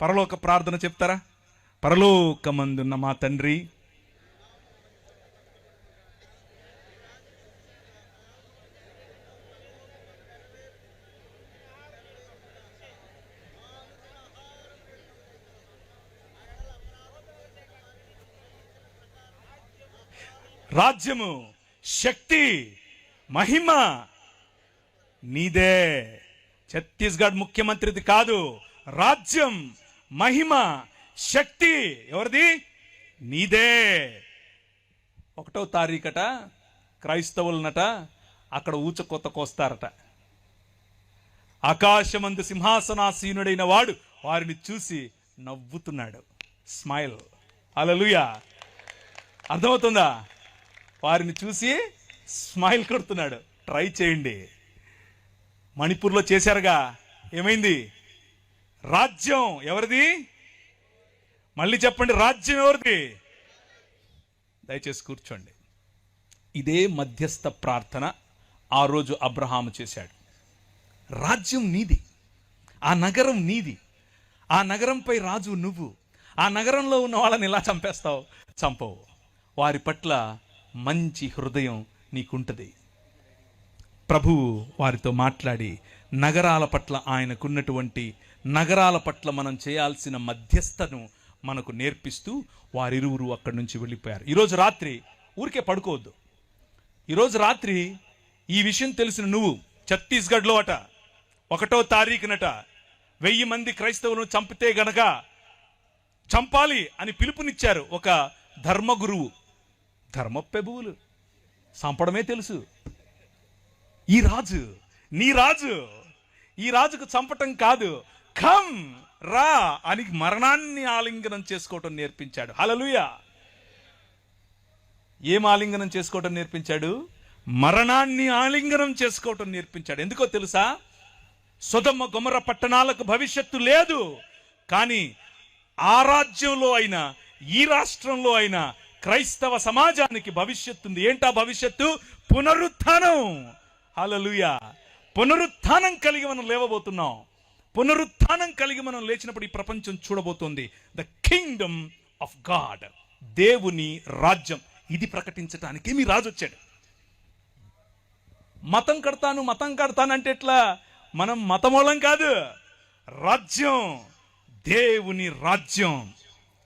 పరలోక ప్రార్థన చెప్తారా? పరలోకమందున్న మా తండ్రి, రాజ్యము, శక్తి, మహిమ నీదే. ఛత్తీస్గఢ్ ముఖ్యమంత్రిది కాదు. రాజ్యం, మహిమ, శక్తి ఎవరిది? నీదే. 1వ తారీఖట క్రైస్తవులనట అక్కడ ఊచకొత్త కోస్తారట. ఆకాశమందు సింహాసనాసీనుడైన వాడు వారిని చూసి నవ్వుతున్నాడు. స్మైల్. హల్లెలూయా. అర్థమవుతుందా? వారిని చూసి స్మైల్ కొడుతున్నాడు. ట్రై చేయండి. మణిపూర్లో చేశారుగా, ఏమైంది? రాజ్యం ఎవరిది? మళ్ళీ చెప్పండి, రాజ్యం ఎవరిది? దయచేసి కూర్చోండి. ఇదే మధ్యస్థ ప్రార్థన ఆ రోజు అబ్రహాము చేశాడు. రాజ్యం నీది, ఆ నగరం నీది, ఆ నగరంపై రాజు నువ్వు. ఆ నగరంలో ఉన్న వాళ్ళని ఎలా చంపేస్తావు? చంపవు. వారి పట్ల మంచి హృదయం నీకుంటుంది. ప్రభువు వారితో మాట్లాడి నగరాల పట్ల, ఆయనకున్నటువంటి నగరాల పట్ల మనం చేయాల్సిన మధ్యస్థను మనకు నేర్పిస్తూ వారిరువురు అక్కడి నుంచి వెళ్ళిపోయారు. ఈరోజు రాత్రి ఊరికే పడుకోవద్దు. ఈరోజు రాత్రి ఈ విషయం తెలిసిన నువ్వు, ఛత్తీస్గఢ్లో అట 1వ తారీఖునట 1000 మంది క్రైస్తవులను చంపితే గనక చంపాలి అని పిలుపునిచ్చారు ఒక ధర్మగురువు. ధర్మప్రభువులు చంపడమే తెలుసు. ఈ రాజు, నీ రాజు, ఈ రాజుకు చంపటం కాదు, కమ్ రా అని మరణాన్ని ఆలింగనం చేసుకోవటం నేర్పించాడు. హల్లెలూయా. ఏం ఆలింగనం చేసుకోవటం నేర్పించాడు? మరణాన్ని ఆలింగనం చేసుకోవటం నేర్పించాడు. ఎందుకో తెలుసా? సొదొమ గొమొర్రా పట్టణాలకు భవిష్యత్తు లేదు, కానీ ఆ రాజ్యంలో అయినా ఈ రాష్ట్రంలో అయినా క్రైస్తవ సమాజానికి భవిష్యత్తు ఉంది. ఏంటా భవిష్యత్తు? పునరుత్థానం. హల్లెలూయా. పునరుత్థానం కలిగి మనం లేవబోతున్నాం. పునరుత్థానం కలిగి మనం లేచినప్పుడు ఈ ప్రపంచం చూడబోతోంది ద కింగ్డమ్ ఆఫ్ గాడ్, దేవుని రాజ్యం. ఇది ప్రకటించడానికి మీ రాజు వచ్చాడు. మతం కడతాను అంటే ఎట్లా? మనం మతమూలం కాదు, రాజ్యం, దేవుని రాజ్యం,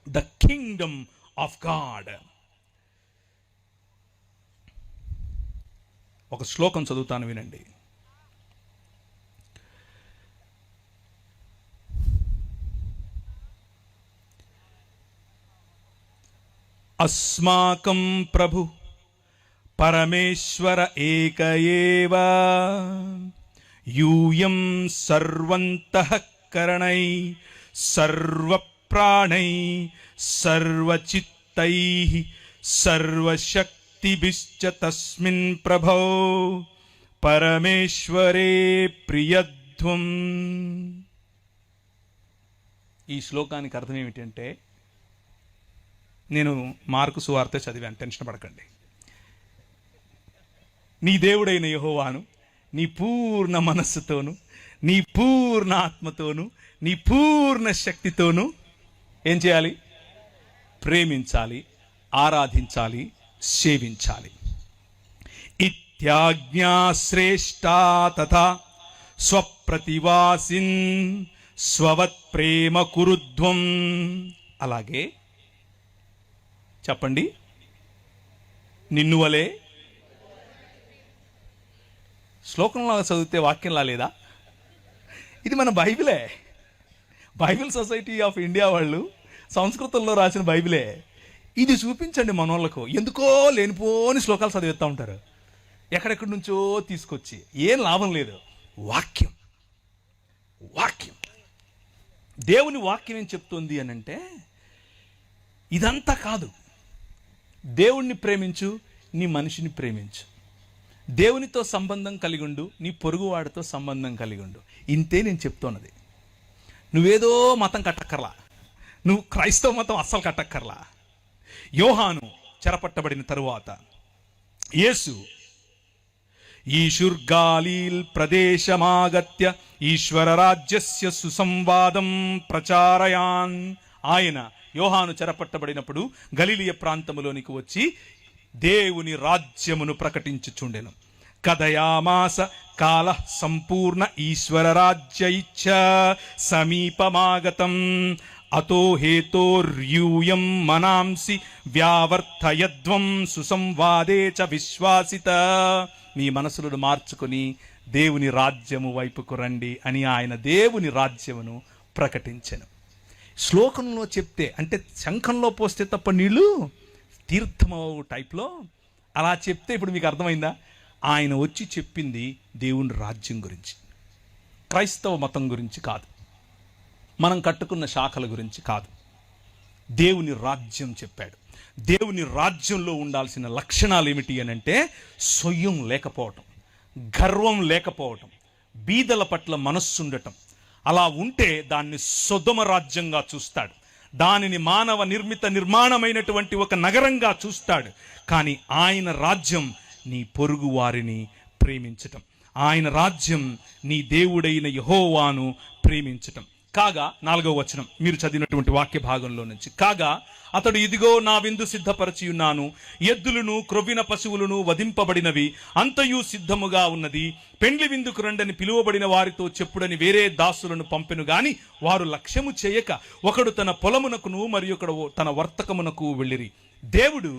ద కింగ్డమ్ ఆఫ్ గాడ్. ఒక శ్లోకం చదువుతాను, వినండి. అస్మాకం ప్రభు పరమేశ్వర ఏక ఏవ యూయం సర్వంతఃకరణై సర్వప్రాణై సర్వచిత్తై సర్వశక్తిభిశ్చ తస్మిన్ ప్రభో పరమేశ్వరే ప్రియధ్వం. ఈ శ్లోకానికి అర్థం ఏమిటంటే, నేను మార్కు సువార్త చదివాను, టెన్షన్ పడకండి. నీ దేవుడైన యెహోవాను నీ పూర్ణ మనస్సుతోను, నీ పూర్ణ ఆత్మతోను, నీ పూర్ణ శక్తితోను ఏం చేయాలి? ప్రేమించాలి, ఆరాధించాలి, సేవించాలి. ఇత్యాజ్ఞా శ్రేష్టా తథా స్వప్రతివాసిన్ స్వవత్ ప్రేమ కురుధ్వం. అలాగే చెప్పండి, నిన్ను వలే. శ్లోకంలో చదివితే వాక్యంలా లేదా? ఇది మన బైబిలే. బైబిల్ సొసైటీ ఆఫ్ ఇండియా వాళ్ళు సంస్కృతంలో రాసిన బైబిలే. ఇది చూపించండి మనోళ్ళకు. ఎందుకో లేనిపోని శ్లోకాలు చదివిస్తూ ఉంటారు, ఎక్కడెక్కడి నుంచో తీసుకొచ్చి. ఏం లాభం లేదు. వాక్యం, వాక్యం, దేవుని వాక్యం ఏం చెప్తుంది అని అంటే, ఇదంతా కాదు. దేవుణ్ణి ప్రేమించు, నీ మనిషిని ప్రేమించు, దేవునితో సంబంధం కలిగి ఉండు, నీ పొరుగువాడితో సంబంధం కలిగి ఉండు. ఇంతే నేను చెప్తున్నది. నువ్వేదో మతం కట్టక్కర్లా, నువ్వు క్రైస్తవ మతం అస్సలు కట్టక్కర్లా. యోహాను చెరపట్టబడిన తరువాత యేసు ఈశుర్గాలీల్ ప్రదేశమాగత్య ఈశ్వర రాజ్యస్య సుసంవాదం ప్రచారయాన్. ఆయన యోహాను చెరపట్టబడినప్పుడు గలిలయ ప్రాంతములోనికి వచ్చి దేవుని రాజ్యమును ప్రకటించుచుండెను. కథయామాస కాల సంపూర్ణ ఈశ్వర రాజ్య ఇచ్చ సమీపమాగతం అతో హేతోర్యూయం మనాంసి వ్యావర్తయద్వం సుసంవాదే చ విశ్వాసిత. మీ మనసులను మార్చుకొని దేవుని రాజ్యము వైపుకు రండి అని ఆయన దేవుని రాజ్యమును ప్రకటించెను. శ్లోకంలో చెప్తే, అంటే శంఖంలో పోస్తే తప్ప నీళ్ళు తీర్థమవు టైప్లో అలా చెప్తే ఇప్పుడు మీకు అర్థమైందా? ఆయన వచ్చి చెప్పింది దేవుని రాజ్యం గురించి, క్రైస్తవ మతం గురించి కాదు, మనం కట్టుకున్న శాఖల గురించి కాదు. దేవుని రాజ్యం చెప్పాడు. దేవుని రాజ్యంలో ఉండాల్సిన లక్షణాలు ఏమిటి అని అంటే, సొయ్యం లేకపోవటం, గర్వం లేకపోవటం, బీదల పట్ల మనస్సు ఉండటం. అలా ఉంటే దాన్ని సొదొమ రాజ్యంగా చూస్తాడు, దానిని మానవ నిర్మాణమైనటువంటి ఒక నగరంగా చూస్తాడు. కానీ ఆయన రాజ్యం నీ పొరుగు వారిని ప్రేమించటం, ఆయన రాజ్యం నీ దేవుడైన యెహోవాను ప్రేమించటం. కాగా 4వ వచనం మీరు చదివినటువంటి వాక్య భాగంలో నుంచి, కాగా అతడు ఇదిగో నా విందు సిద్ధపరచి ఉన్నాను, ఎద్దులను క్రొవ్విన పశువులను వధింపబడినవి అంతయు సిద్ధముగా ఉన్నది, పెండ్లి విందుకు రండని పిలువబడిన వారితో చెప్పుడని వేరే దాసులను పంపెను గాని వారు లక్ష్యము చేయక ఒకడు తన పొలమునకును మరి ఒకడు తన వర్తకమునకు వెళ్ళిరి. దేవుడు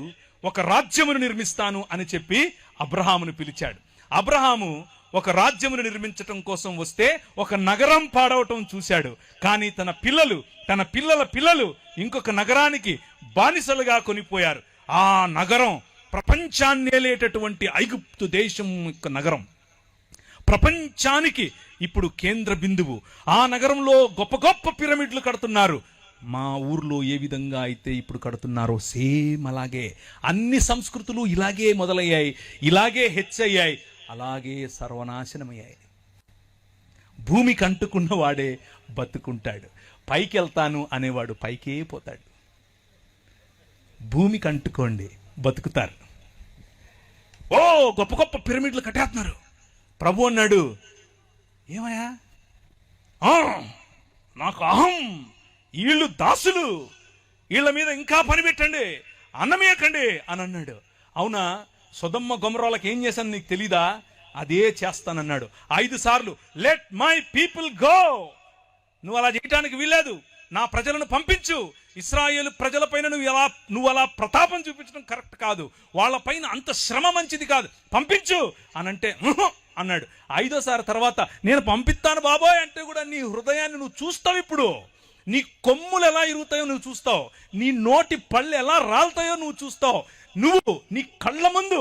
ఒక రాజ్యమును నిర్మిస్తాను అని చెప్పి అబ్రహామును పిలిచాడు. అబ్రహాము ఒక రాజ్యమును నిర్మించటం కోసం వస్తే ఒక నగరం పాడవటం చూశాడు. కానీ తన పిల్లల పిల్లలు ఇంకొక నగరానికి బానిసలుగా కొనిపోయారు. ఆ నగరం ప్రపంచాన్ని ఏలేటటువంటి ఐగుప్తు దేశం యొక్క నగరం, ప్రపంచానికి ఇప్పుడు కేంద్ర బిందువు. ఆ నగరంలో గొప్ప గొప్ప పిరమిడ్లు కడుతున్నారు. మా ఊర్లో ఏ విధంగా అయితే ఇప్పుడు కడుతున్నారో సేమ్ అలాగే అన్ని సంస్కృతులు ఇలాగే మొదలయ్యాయి, ఇలాగే హెచ్చయ్యాయి, అలాగే సర్వనాశనమయ్యాయి. భూమికి అంటుకున్న వాడే బతుకుంటాడు. పైకి వెళ్తాను అనేవాడు పైకే పోతాడు. భూమికి అంటుకోండి, బతుకుతారు. ఓ గొప్ప గొప్ప పిరమిడ్లు కట్టేస్తున్నారు. ప్రభు అన్నాడు, ఏమయ్యా నాకు అహం, వీళ్ళు దాసులు, వీళ్ళ మీద ఇంకా పని పెట్టండి, అన్నమేయకండి అని అన్నాడు. అవునా, సొదొమ గొమొర్రాలకు ఏం చేశాను నీకు తెలీదా? అదే చేస్తానన్నాడు 5 సార్లు. Let my people go. నువ్వు అలా చేయటానికి వీల్లేదు, నా ప్రజలను పంపించు. ఇశ్రాయేలు ప్రజలపైన నువ్వు అలా ప్రతాపం చూపించడం కరెక్ట్ కాదు, వాళ్ళపైన అంత శ్రమ మంచిది కాదు, పంపించు అని అంటే అన్నాడు. 5వ సారి తర్వాత నేను పంపిస్తాను బాబోయ్ అంటే కూడా నీ హృదయాన్ని నువ్వు చూస్తావు. ఇప్పుడు నీ కొమ్ములు ఎలా ఇరుగుతాయో నువ్వు చూస్తావు, నీ నోటి పళ్ళు ఎలా రాలుతాయో నువ్వు చూస్తావు. నువ్వు నీ కళ్ళ ముందు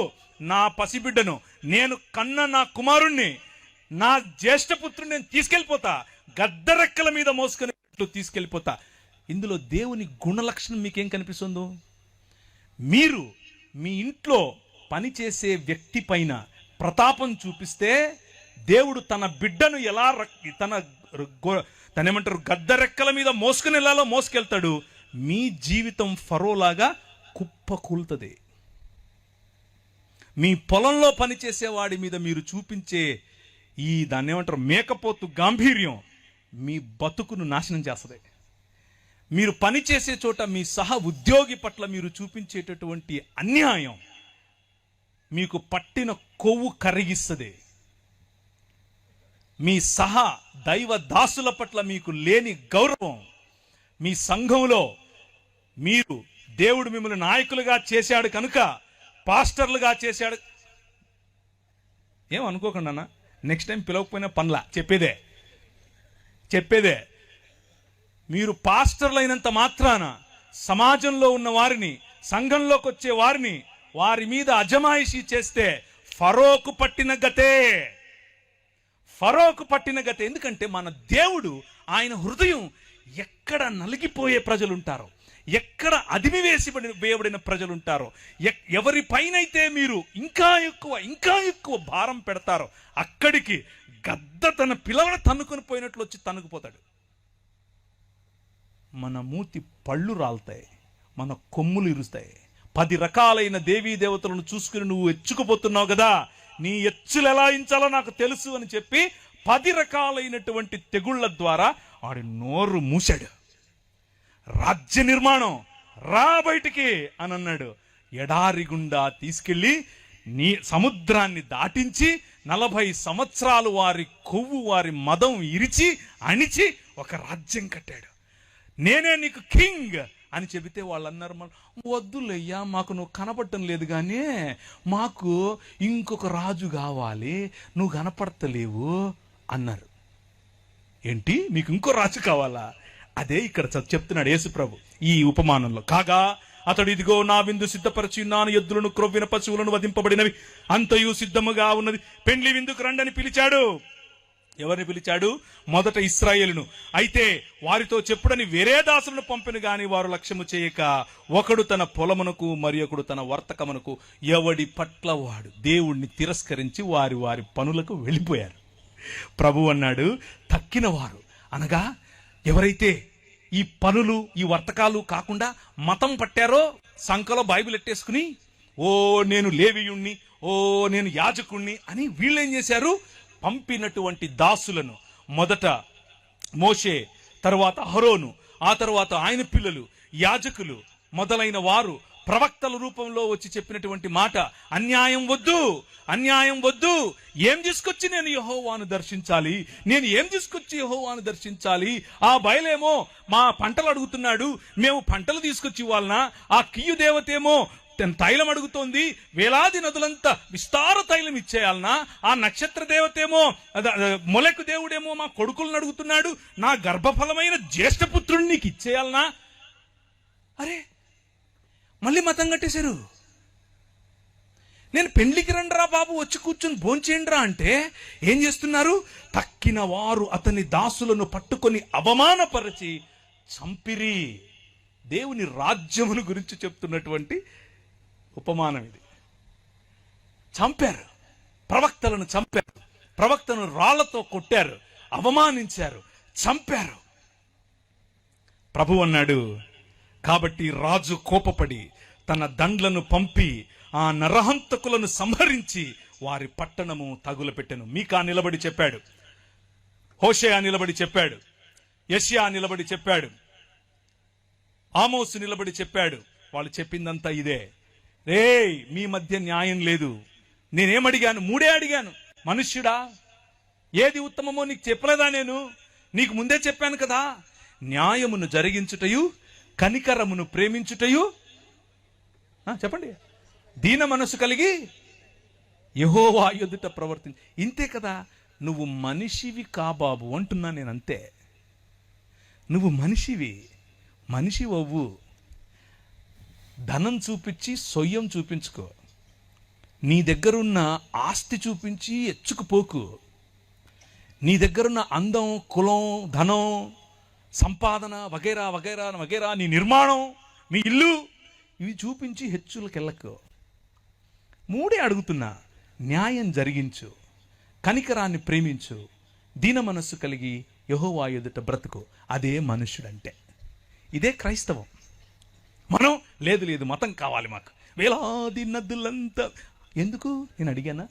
నా పసిబిడ్డను, నేను కన్న నా కుమారుణ్ణి, నా జ్యేష్ఠపుత్రుని నేను తీసుకెళ్ళిపోతా, గద్దరెక్కల మీద మోసుకునేట్లు తీసుకెళ్ళిపోతా. ఇందులో దేవుని గుణలక్షణం మీకేం కనిపిస్తుందో? మీరు మీ ఇంట్లో పనిచేసే వ్యక్తి పైన ప్రతాపం చూపిస్తే దేవుడు తన బిడ్డను ఎలా తనేమంటారు గద్దరెక్కల మీద మోసుకుని వెళ్ళాలో మోసుకెళ్తాడు. మీ జీవితం ఫరోలాగా కుప్పకూలుతుంది. మీ పొలంలో పనిచేసేవాడి మీద మీరు చూపించే దాన్ని ఏమంటారు మేకపోతు గాంభీర్యం మీ బతుకును నాశనం చేస్తుంది. మీరు పనిచేసే చోట మీ సహ ఉద్యోగి పట్ల మీరు చూపించేటటువంటి అన్యాయం మీకు పట్టిన కొవ్వు కరిగిస్తుంది. మీ సహ దైవ దాసుల పట్ల మీకు లేని గౌరవం, మీ సంఘంలో మీరు దేవుడు మిమ్మల్ని నాయకులుగా చేశాడు కనుక, పాస్టర్లుగా చేశాడు, ఏమనుకోకుండా అన్న, నెక్స్ట్ టైం పిలవకపోయినా పనుల చెప్పేదే మీరు పాస్టర్లైనంత మాత్రాన సమాజంలో ఉన్న వారిని, సంఘంలోకి వచ్చే వారిని, వారి మీద అజమాయిషీ చేస్తే ఫరోకు పట్టిన గతే. ఎందుకంటే మన దేవుడు, ఆయన హృదయం ఎక్కడ నలిగిపోయే ప్రజలుంటారో, ఎక్కడ అదిమి వేయబడిన ప్రజలుంటారో, ఎవరిపైనైతే మీరు ఇంకా ఎక్కువ భారం పెడతారో అక్కడికి గద్ద తన పిల్లలను తన్నుకొని పోయినట్లు వచ్చి తన్నుకుపోతాడు. మన మూతి పళ్ళు రాలుతాయి, మన కొమ్ములు ఇరుస్తాయి. 10 రకాలైన దేవీ దేవతలను చూసుకుని నువ్వు ఎచ్చుకుపోతున్నావు కదా, నీ ఎచ్చులు ఎలా ఇంచాలో నాకు తెలుసు అని చెప్పి 10 రకాలైనటువంటి తెగుళ్ల ద్వారా వాడి నోరు మూశాడు. రాజ్య నిర్మాణం రా బయటికి అని అన్నాడు. ఎడారి గుండా తీసుకెళ్ళి సముద్రాన్ని దాటించి 40 సంవత్సరాలు వారి కొవ్వు, వారి మదం ఇరిచి అణిచి ఒక రాజ్యం కట్టాడు. నేనే నీకు కింగ్ అని చెబితే వాళ్ళు అన్నారు, వద్దులయ్యా మాకు నువ్వు కనపడటం లేదు, కానీ మాకు ఇంకొక రాజు కావాలి, నువ్వు కనపడతలేవు అన్నారు. ఏంటి, మీకు ఇంకో రాజు కావాలా? అదే ఇక్కడ చెప్తున్నాడు యేసుప్రభు ఈ ఉపమానంలో. కాగా అతడు, ఇదిగో నా విందు సిద్ధపరచి ఉన్నాను, ఎద్దులను క్రొవ్విన పశువులను వధింపబడినవి అంతయు సిద్ధముగా ఉన్నది, పెండ్లి విందుకు రండని పిలిచాడు. ఎవరిని పిలిచాడు? మొదట ఇశ్రాయేలును. అయితే వారితో చెప్పుడని వేరే దాసులను పంపిన గాని వారు లక్ష్యము చేయక, ఒకడు తన పొలమునకు మరి ఒకడు తన వర్తకమునకు ఎవడి పట్ల వాడు దేవుణ్ణి తిరస్కరించి వారి వారి పనులకు వెళ్ళిపోయారు. ప్రభు అన్నాడు, తక్కిన వారు అనగా ఎవరైతే ఈ పనులు, ఈ వర్తకాలు కాకుండా మతం పట్టారో, సంకలో బైబిల్ ఎట్టేసుకుని ఓ నేను లేవీయుణ్ణి, ఓ నేను యాజకుణ్ణి అని వీళ్ళేం చేశారు? పంపినటువంటి దాసులను, మొదట మోషే, తరువాత అహరోను, ఆ తరువాత ఆయన పిల్లలు యాజకులు మొదలైన వారు ప్రవక్తల రూపంలో వచ్చి చెప్పినటువంటి మాట, అన్యాయం వద్దు, అన్యాయం వద్దు. ఏం తీసుకొచ్చి నేను యెహోవాను దర్శించాలి, నేను ఏం తీసుకొచ్చి యెహోవాను దర్శించాలి? ఆ బయలేమో మా పంటలు అడుగుతున్నాడు, మేము పంటలు తీసుకొచ్చి ఇవ్వాలనా? ఆ కియ్యు దేవతేమో తైలం అడుగుతోంది, వేలాది నదులంతా విస్తార తైలం ఇచ్చేయాలనా? ఆ నక్షత్ర దేవతేమో మొలకు దేవుడేమో మా కొడుకులను అడుగుతున్నాడు, నా గర్భఫలమైన జ్యేష్ఠపుత్రుడిని నీకు ఇచ్చేయాలనా? అరే మళ్ళీ మతం కట్టేశారు. నేను పెండ్లికి రండిరా బాబు, వచ్చి కూర్చుని భోంచేయండిరా అంటే ఏం చేస్తున్నారు? తక్కిన వారు అతని దాసులను పట్టుకొని అవమానపరిచి చంపిరి. దేవుని రాజ్యమును గురించి చెప్తున్నటువంటి ఉపమానం ఇది. చంపారు, ప్రవక్తలను చంపారు, ప్రవక్తను రాళ్లతో కొట్టారు, అవమానించారు, చంపారు. ప్రభు అన్నాడు, కాబట్టి రాజు కోపపడి తన దండ్లను పంపి ఆ నరహంతకులను సంహరించి వారి పట్టణము తగులపెట్టెను. మీకా నిలబడి చెప్పాడు, హోషేయ నిలబడి చెప్పాడు, యెషయా నిలబడి చెప్పాడు, ఆమోసు నిలబడి చెప్పాడు. వాళ్ళు చెప్పిందంతా ఇదే. రేయ్, మీ మధ్య న్యాయం లేదు. నేనేమడిగాను? మూడే అడిగాను. మనుష్యుడా, ఏది ఉత్తమమో నీకు చెప్పలేదా? నేను నీకు ముందే చెప్పాను కదా. న్యాయమును జరిగించుటయు, కనికరమును ప్రేమించుటయు, చెప్పండి, దీన మనసు కలిగి యెహోవా ఎదుట ప్రవర్తించు. ఇంతే కదా. నువ్వు మనిషివి కాబాబు అంటున్నా నేను. అంతే, నువ్వు మనిషివి, మనిషి అవ్వు. ధనం చూపించి సొయ్యం చూపించుకో. నీ దగ్గరున్న ఆస్తి చూపించి ఎచ్చుకుపోకు. నీ దగ్గరున్న అందం, కులం, ధనం, సంపాదన వగైరా వగైరా వగైరా, నీ నిర్మాణం, నీ ఇల్లు, ఇవి చూపించి హెచ్చులకెళ్ళకు. మూడే అడుగుతున్నా. న్యాయం జరిగించు, కనికరాన్ని ప్రేమించు, దీన మనస్సు కలిగి యెహోవా ఎదుట బ్రతుకు. అదే మనుష్యుడంటే. ఇదే క్రైస్తవం. మనం లేదు లేదు మతం కావాలి మాకు, వేలాది నదులంతా. ఎందుకు? నేను అడిగానా?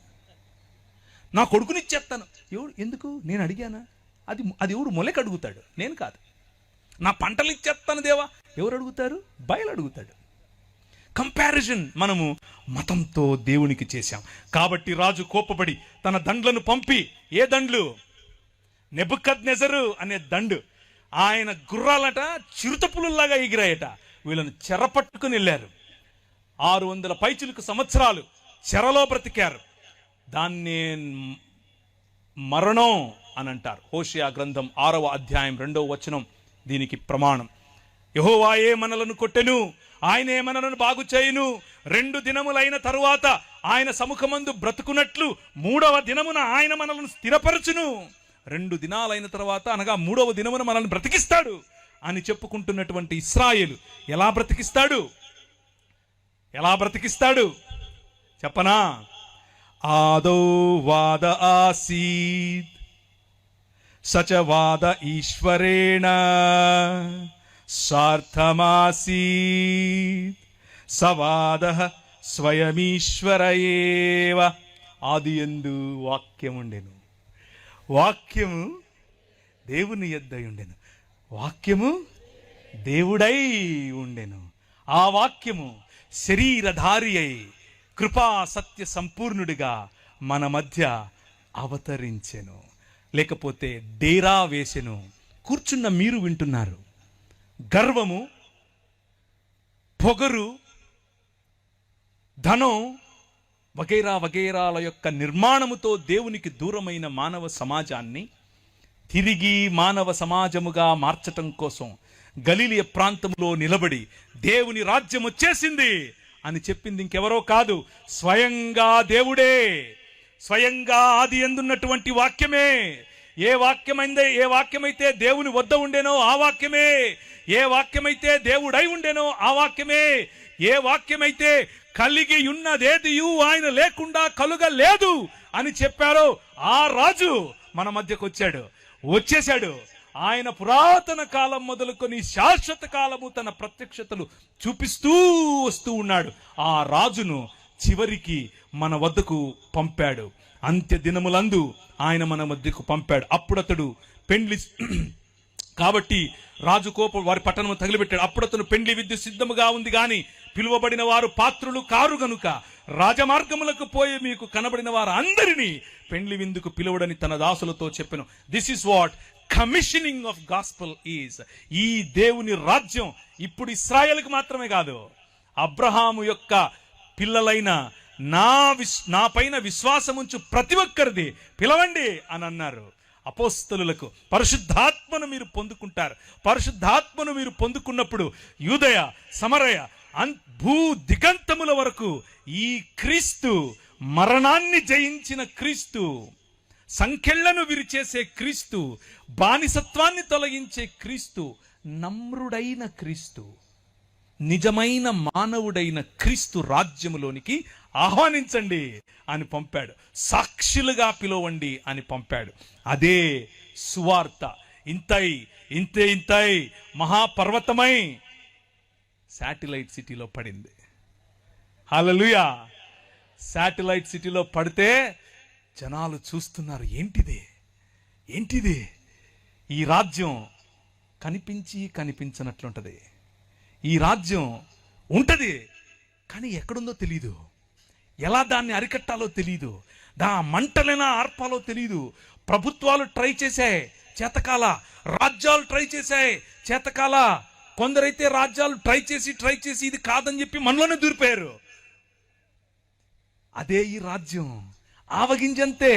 నా కొడుకునిచ్చేస్తాను. ఎవడు? ఎందుకు? నేను అడిగానా? అది ఎవడు మొలక అడుగుతాడు, నేను కాదు. నా పంటలు ఇచ్చేస్తాను దేవా, ఎవరు అడుగుతారు? బయలు అడుగుతాడు. కంపారిజన్ మనము మతంతో దేవునికి చేశాం. కాబట్టి రాజు కోపపడి తన దండ్లను పంపి, ఏ దండ్లు? నెబుకద్నెజరు అనే దండు. ఆయన గుర్రాలట చిరుతపులుల్లాగా ఎగిరాయట. వీళ్ళను చెరపట్టుకుని వెళ్ళారు. 600 పైచిలుకు సంవత్సరాలు చెరలో బ్రతికారు. దాన్నే మరణం అని అంటారు. హోషేయ గ్రంథం 6వ అధ్యాయం 2వ వచనం దీనికి ప్రమాణం. యెహోవాయే మనలను కొట్టెను, ఆయనే మనలను బాగు చేయును. 2 దినములైన తరువాత ఆయన సముఖమందు బ్రతుకున్నట్లు 3వ దినమున ఆయన మనలను స్థిరపరచును. 2 దినాలైన తర్వాత, అనగా 3వ దినమున మనల్ని బ్రతికిస్తాడు అని చెప్పుకుంటున్నటువంటి ఇశ్రాయేలు ఎలా బ్రతికిస్తాడు? ఎలా బ్రతికిస్తాడు చెప్పనా? ఆదో వాద ఆసీత్ సచవాద ఈశ్వరేణ సార్థమాసీత్ సవాద స్వయమీశ్వరయేవ. ఆదియందు వాక్యముండెను, వాక్యము దేవుని యొద్దై ఉండెను, వాక్యము దేవుడై ఉండెను. ఆ వాక్యము శరీరధారి అయి కృపా సత్య సంపూర్ణుడిగా మన మధ్య అవతరించెను. లేకపోతే డేరా వేసెను. కూర్చున్న మీరు వింటున్నారు. గర్వము, పొగరు, ధనం వగైరా వగైరాల యొక్క నిర్మాణముతో దేవునికి దూరమైన మానవ సమాజాన్ని తిరిగి మానవ సమాజముగా మార్చటం కోసం గలిలయ ప్రాంతంలో నిలబడి దేవుని రాజ్యం వచ్చేసింది అని చెప్పింది ఇంకెవరో కాదు, స్వయంగా దేవుడే. స్వయంగా ఆది యందున్నటువంటి వాక్యమే. ఏ వాక్యమైతే దేవుని వద్ద ఉండేనో ఆ వాక్యమే. ఏ వాక్యమైతే దేవుడై ఉండేనో ఆ వాక్యమే. ఏ వాక్యమైతే కలిగి ఉన్నదేదియు ఆయన లేకుండా కలుగలేదు అని చెప్పారో ఆ రాజు మన మధ్యకు వచ్చేశాడు. ఆయన పురాతన కాలం మొదలుకొని శాశ్వత కాలము తన ప్రత్యక్షతలు చూపిస్తూ వస్తూ ఉన్నాడు. ఆ రాజును చివరికి మన వద్దకు పంపాడు. అంత్య దినములందు ఆయన మన మధ్యకు పంపాడు. అప్పుడతడు పెండ్లి కాబట్టి రాజు కోపం వారి పట్టణము తగిలిపెట్టాడు. అప్పుడతను పెండ్లి విద్య సిద్ధముగా ఉంది గాని పిలువబడిన వారు పాత్రులు కారు గనుక రాజమార్గములకు పోయి మీకు కనబడిన వారు అందరినీ పెండ్లి విందుకు పిలువడని తన దాసులతో చెప్పెను. This is what commissioning of gospel is. ఈ దేవుని రాజ్యం ఇప్పుడు ఇశ్రాయేలుకు మాత్రమే కాదు, అబ్రహాము యొక్క పిల్లలైన నా పైన విశ్వాసముంచు ప్రతి ఒక్కరిది పిలవండి అని అన్నారు. అపోస్తలులకు పరిశుద్ధాత్మను మీరు పొందుకుంటారు. పరిశుద్ధాత్మను మీరు పొందుకున్నప్పుడు యూదయ, సమరయ, భూ దిగంతముల వరకు ఈ క్రీస్తు, మరణాన్ని జయించిన క్రీస్తు, సంఖ్యలను విరిచేసే క్రీస్తు, బానిసత్వాన్ని తొలగించే క్రీస్తు, నమ్రుడైన క్రీస్తు, నిజమైన మానవుడైన క్రీస్తు రాజ్యములోనికి ఆహ్వానించండి అని పంపాడు. సాక్షులుగా పిలవండి అని పంపాడు. అదే సువార్త ఇంతై మహాపర్వతమై శాటిలైట్ సిటీలో పడింది. హల్లెలూయా. శాటిలైట్ సిటీలో పడితే జనాలు చూస్తున్నారు, ఏంటిది ఈ రాజ్యం కనిపించినట్లుంటది. ఈ రాజ్యం ఉంటది, కానీ ఎక్కడుందో తెలీదు, ఎలా దాన్ని అరికట్టాలో తెలీదు, మంటలైనా ఆర్పాలో తెలీదు. ప్రభుత్వాలు ట్రై చేశాయి, చేతకాల. రాజ్యాలు ట్రై చేశాయి, చేతకాల. కొందరైతే రాజ్యాలు ట్రై చేసి ఇది కాదని చెప్పి మనలోనే దూరిపోయారు. అదే ఈ రాజ్యం. ఆవగింజంతే,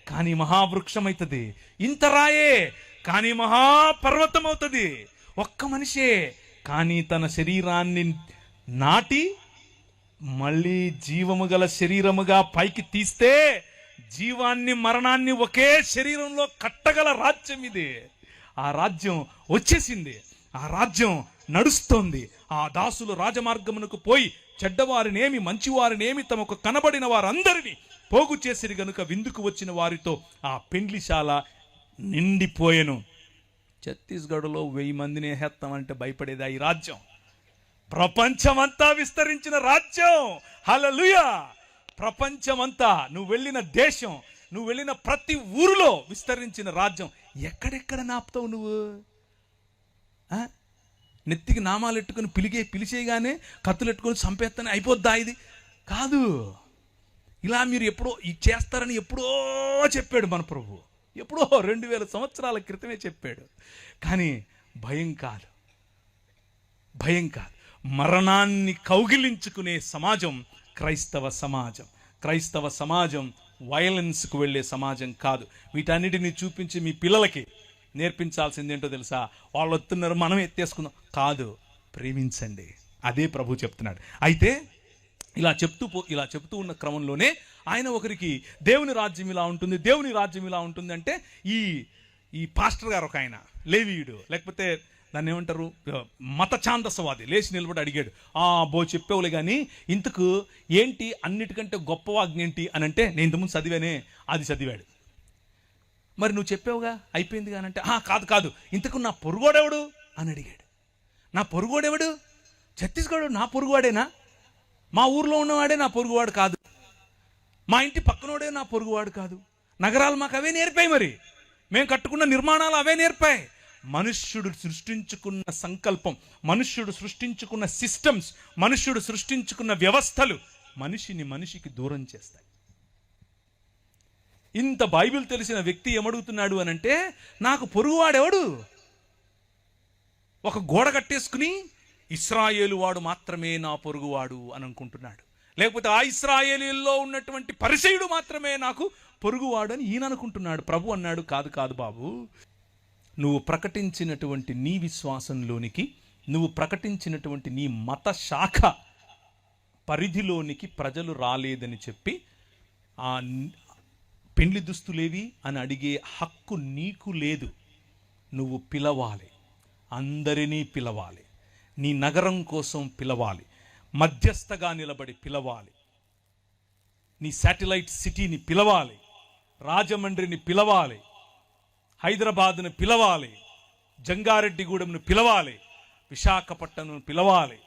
కానీ మహావృక్షం అవుతుంది. ఇంత రాయే, కానీ మహాపర్వతం అవుతుంది. ఒక్క మనిషే, కానీ తన శరీరాన్ని నాటి మళ్ళీ జీవము గల శరీరముగా పైకి తీస్తే జీవాన్ని, మరణాన్ని ఒకే శరీరంలో కట్టగల రాజ్యం ఇది. ఆ రాజ్యం వచ్చేసింది, ఆ రాజ్యం నడుస్తోంది. ఆ దాసులు రాజమార్గమునకు పోయి చెడ్డవారినేమి మంచివారినేమి తమకు కనబడిన వారందరినీ పోగు చేసిరి గనుక విందుకు వచ్చిన వారితో ఆ పెండ్లిశాల నిండిపోయెను. ఛత్తీస్గఢ్లో 1000 మందిని హేస్తామంటే భయపడేదా ఈ రాజ్యం? ప్రపంచమంతా విస్తరించిన రాజ్యం. హల్లెలూయా. ప్రపంచమంతా, నువ్వు వెళ్ళిన దేశం, నువ్వు వెళ్ళిన ప్రతి ఊరిలో విస్తరించిన రాజ్యం. ఎక్కడెక్కడ నాపుతావు నువ్వు? నెత్తికి నామాలు ఎట్టుకుని పిలిచేయగానే కత్తులు ఎట్టుకొని చంపేస్తానే అయిపోద్దా? ఇది కాదు. ఇలా మీరు ఎప్పుడో చేస్తారని ఎప్పుడో చెప్పాడు మన ప్రభు. ఎప్పుడో 2000 సంవత్సరాల క్రితమే చెప్పాడు. కానీ భయం కాదు. మరణాన్ని కౌగిలించుకునే సమాజం క్రైస్తవ సమాజం. క్రైస్తవ సమాజం వైలెన్స్కు వెళ్ళే సమాజం కాదు. వీటన్నిటిని చూపించి మీ పిల్లలకి నేర్పించాల్సింది ఏంటో తెలుసా? వాళ్ళు వస్తున్నారు, మనం ఎత్తేసుకుందాం కాదు, ప్రేమించండి. అదే ప్రభు చెప్తున్నాడు. అయితే ఇలా చెప్తూ ఉన్న క్రమంలోనే ఆయన ఒకరికి దేవుని రాజ్యం ఇలా ఉంటుంది, దేవుని రాజ్యం ఇలా ఉంటుంది అంటే ఈ పాస్టర్ గారు ఒక ఆయన లేవీయుడు, లేకపోతే దాన్ని ఏమంటారు, మత ఛాందసవాది లేచి నిలబడి అడిగాడు, చెప్పేవులే కానీ ఇంతకు ఏంటి అన్నిటికంటే గొప్ప ఆజ్ఞ ఏంటి అని అంటే, నేను ఇంతకుముందు చదివానే, అది చదివాడు. మరి నువ్వు చెప్పావుగా అయిపోయింది కానంటే, కాదు, ఇంతకు నా పొరుగోడెవడు అని అడిగాడు. నా పొరుగోడెవడు? ఛత్తీస్గఢ్ నా పొరుగువాడేనా? మా ఊర్లో ఉన్నవాడే నా పొరుగువాడు కాదు, మా ఇంటి పక్కనోడే నా పొరుగువాడు కాదు. నగరాలు మాకు అవే నేర్పాయి, మరి మేము కట్టుకున్న నిర్మాణాలు అవే నేర్పాయి. మనుష్యుడు సృష్టించుకున్న సంకల్పం, మనుష్యుడు సృష్టించుకున్న సిస్టమ్స్, మనుష్యుడు సృష్టించుకున్న వ్యవస్థలు మనిషికి దూరం చేస్తాయి. ఇంత బైబిల్ తెలిసిన వ్యక్తి ఏమడుగుతున్నాడు అనంటే, నాకు పొరుగువాడెవడు? ఒక గోడ కట్టేసుకుని ఇశ్రాయేలు వాడు మాత్రమే నా పొరుగువాడు అని అనుకుంటున్నాడు. లేకపోతే ఆ ఇశ్రాయేలీల్లో ఉన్నటువంటి పరిసయుడు మాత్రమే నాకు పొరుగువాడు అని ఈయన అనుకుంటున్నాడు. ప్రభు అన్నాడు, కాదు బాబు, నువ్వు ప్రకటించినటువంటి నీ విశ్వాసంలోనికి, నువ్వు ప్రకటించినటువంటి నీ మత శాఖ పరిధిలోనికి ప్రజలు రాలేదని చెప్పి ఆ పెండ్లి దుస్తులేవి అని అడిగే హక్కు నీకు లేదు. నువ్వు పిలవాలి, అందరినీ పిలవాలి, నీ నగరం కోసం పిలవాలి, మధ్యస్థగా నిలబడి పిలవాలి, నీ శాటిలైట్ సిటీని పిలవాలి, రాజమండ్రిని పిలవాలి, హైదరాబాద్ను పిలవాలి, జంగారెడ్డిగూడెంను పిలవాలి, విశాఖపట్నంను పిలవాలి,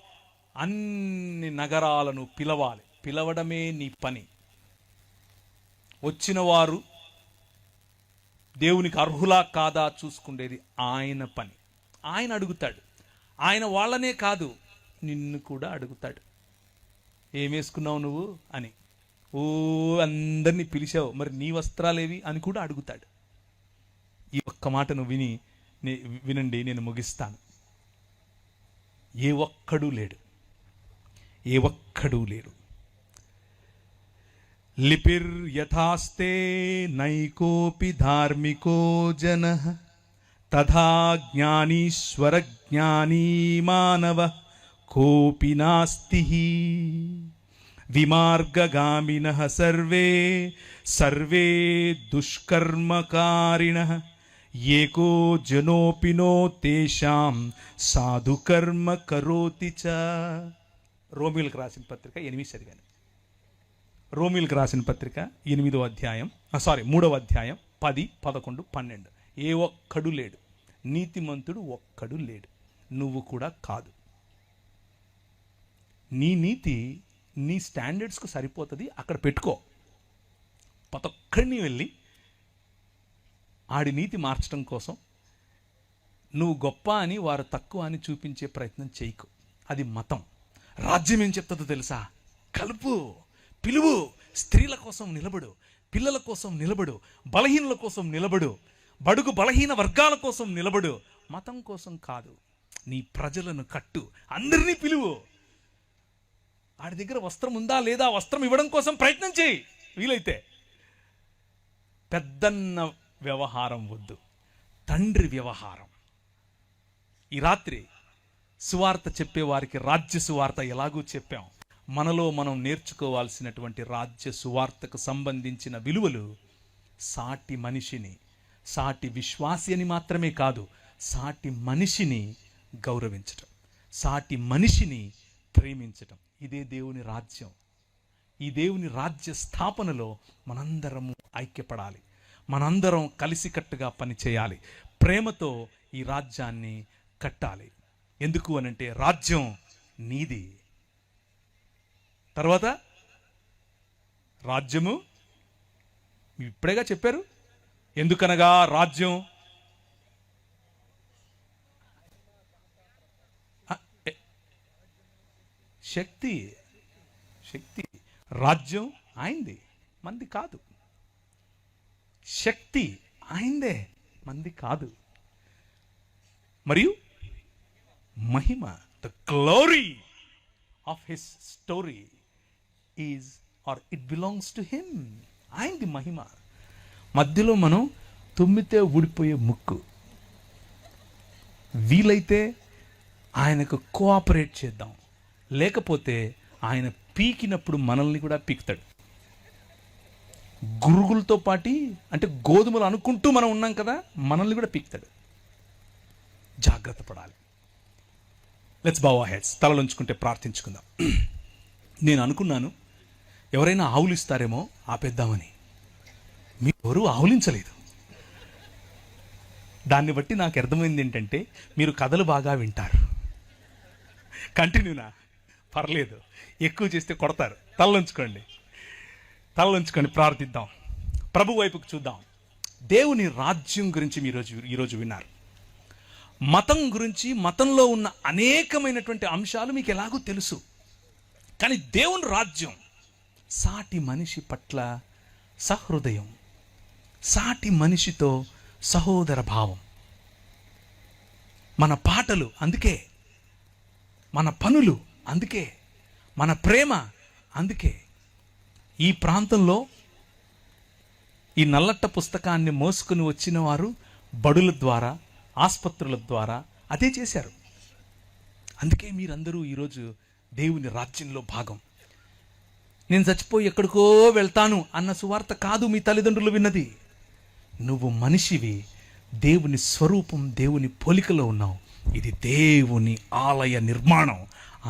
అన్ని నగరాలను పిలవాలి. పిలవడమే నీ పని. వచ్చిన వారు దేవునికి అర్హులా కాదా చూసుకునేది ఆయన పని. ఆయన అడుగుతాడు. ఆయన వాళ్ళనే కాదు, నిన్ను కూడా అడుగుతాడు. ఏమేసుకున్నావు నువ్వు అని. అందరినీ పిలిచావు, మరి నీ వస్త్రాలేవి అని కూడా అడుగుతాడు. ఈ ఒక్క మాటను వినండి, నేను ముగిస్తాను. ఏ ఒక్కడూ లేడు, ఏ ఒక్కడూ లేరు. లిపిర్ యథాస్తే నైకోపి ధార్మికో జనః తథా జ్ఞానీశ్వర జ్ఞానీ మానవ కోపి నాస్తి. విమార్గగామినః సర్వే సర్వే దుష్కర్మకారిణః ఏకో జనోపినో తేషాం సాధుకర్మ కరోతి చ. రోమిలకు రాసిన పత్రిక 8 చదివాను. రోమిలకు రాసిన పత్రిక 8వ అధ్యాయం 3వ అధ్యాయం 10, 11, 12. ఏ ఒక్కడు లేడు, నీతిమంతుడు ఒక్కడు లేడు, నువ్వు కూడా కాదు. నీ నీతి నీ స్టాండర్డ్స్కు సరిపోతుంది, అక్కడ పెట్టుకో. ప్రతి ఒక్కడిని వెళ్ళి ఆడి నీతి మార్చడం కోసం నువ్వు గొప్ప అని వారు తక్కువ అని చూపించే ప్రయత్నం చేయకు. అది మతం. రాజ్యం ఏం చెప్తుందో తెలుసా? కలుపు, పిలువు, స్త్రీల కోసం నిలబడు, పిల్లల కోసం నిలబడు, బలహీనుల కోసం నిలబడు, బడుగు బలహీన వర్గాల కోసం నిలబడు. మతం కోసం కాదు. నీ ప్రజలను కట్టు, అందరినీ పిలువు. ఆడి దగ్గర వస్త్రం ఉందా లేదా, వస్త్రం ఇవ్వడం కోసం ప్రయత్నం చేయి వీలైతే. పెద్దన్న వ్యవహారం వద్దు, తండ్రి వ్యవహారం. ఈ రాత్రి సువార్త చెప్పేవారికి రాజ్య సువార్త ఎలాగూ చెప్పాం. మనలో మనం నేర్చుకోవాల్సినటువంటి రాజ్య సువార్తకు సంబంధించిన విలువలు సాటి మనిషిని, సాటి విశ్వాసి అని మాత్రమే కాదు, సాటి మనిషిని గౌరవించటం, సాటి మనిషిని ప్రేమించటం. ఇదే దేవుని రాజ్యం. ఈ దేవుని రాజ్య స్థాపనలో మనందరము ఐక్యపడాలి, మనందరం కలిసికట్టుగా పనిచేయాలి, ప్రేమతో ఈ రాజ్యాన్ని కట్టాలి. ఎందుకు అనంటే రాజ్యం నీది. తర్వాత రాజ్యము ఇప్పుడేగా చెప్పారు. ఎందుకనగా రాజ్యం శక్తి, శక్తి. రాజ్యం ఆయనది, మంది కాదు. శక్తి ఆయనదే, మంది కాదు. మరియు మహిమ, the glory of his story is or it belongs to him. ఆయనది మహిమ. మధ్యలో మనం తుమ్మితే ఊడిపోయే ముక్కు. వీలైతే ఆయనకు కోఆపరేట్ చేద్దాం, లేకపోతే ఆయన పీకినప్పుడు మనల్ని కూడా పీకుతాడు. గురుగులతో పాటి, అంటే గోధుమలు అనుకుంటూ మనం ఉన్నాం కదా, మనల్ని కూడా పీకుతాడు. జాగ్రత్త పడాలి. Let's bow our heads. తలలు ఉంచుకుంటే ప్రార్థించుకుందాం. నేను అనుకున్నాను ఎవరైనా ఆవులు ఇస్తారేమో ఆపేద్దామని. మీరు ఎవరు ఆవులించలేదు. దాన్ని బట్టి నాకు అర్థమైంది ఏంటంటే మీరు కథలు బాగా వింటారు. కంటిన్యూనా? పర్లేదు, ఎక్కువ చేస్తే కొడతారు. తలలుంచుకోండి, తలలుంచుకొని ప్రార్థిద్దాం. ప్రభు వైపుకు చూద్దాం. దేవుని రాజ్యం గురించి ఈరోజు విన్నారు. మతం గురించి, మతంలో ఉన్న అనేకమైనటువంటి అంశాలు మీకు ఎలాగో తెలుసు. కానీ దేవుని రాజ్యం సాటి మనిషి పట్ల సహృదయం, సాటి మనిషితో సహోదర భావం. మన పాటలు అందుకే, మన పనులు అందుకే, మన ప్రేమ అందుకే. ఈ ప్రాంతంలో ఈ నల్లట్ట పుస్తకాన్ని మోసుకుని వచ్చిన వారు బడుల ద్వారా, ఆసుపత్రుల ద్వారా అదే చేశారు. అందుకే మీరందరూ ఈరోజు దేవుని రాజ్యంలో భాగం. నేను చచ్చిపోయి ఎక్కడికో వెళ్తాను అన్న సువార్త కాదు మీ తల్లిదండ్రులు విన్నది. నువ్వు మనిషివి, దేవుని స్వరూపం, దేవుని పోలికలో ఉన్నావు. ఇది దేవుని ఆలయ నిర్మాణం.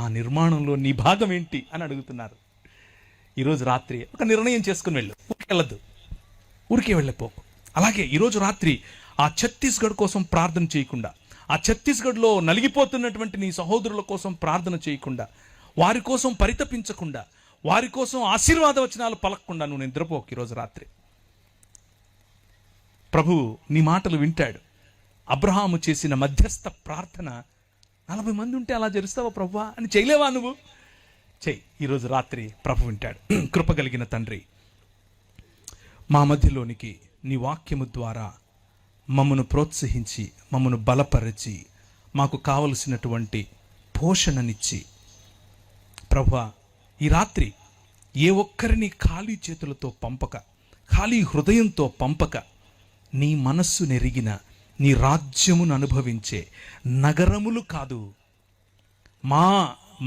ఆ నిర్మాణంలో నీ భాగం ఏంటి అని అడుగుతున్నారు. ఈరోజు రాత్రి ఒక నిర్ణయం చేసుకుని వెళ్ళు. ఊరికి వెళ్ళద్దు, ఊరికే వెళ్ళిపోకు. అలాగే ఈరోజు రాత్రి ఆ ఛత్తీస్గఢ్ కోసం ప్రార్థన చేయకుండా, ఆ ఛత్తీస్గఢ్లో నలిగిపోతున్నటువంటి నీ సహోదరుల కోసం ప్రార్థన చేయకుండా, వారి కోసం పరితపించకుండా, వారి కోసం ఆశీర్వాద వచనాలు పలకకుండా నువ్వు నిద్రపోకు. ఈరోజు రాత్రి ప్రభువు నీ మాటలు వింటాడు. అబ్రహాము చేసిన మధ్యస్థ ప్రార్థన 40 మంది ఉంటే అలా జరుస్తావా ప్రభువా అని చేయలేవా? నువ్వు చెయ్యి. ఈరోజు రాత్రి ప్రభు వింటాడు. కృపగలిగిన తండ్రి, మా మధ్యలోనికి నీ వాక్యము ద్వారా మమ్మను ప్రోత్సహించి, మమ్మను బలపరిచి, మాకు కావలసినటువంటి పోషణనిచ్చి, ప్రభువా, ఈ రాత్రి ఏ ఒక్కరిని ఖాళీ చేతులతో పంపక, ఖాళీ హృదయంతో పంపక, నీ మనస్సు నెరిగిన, నీ రాజ్యమును అనుభవించే నగరములు కాదు,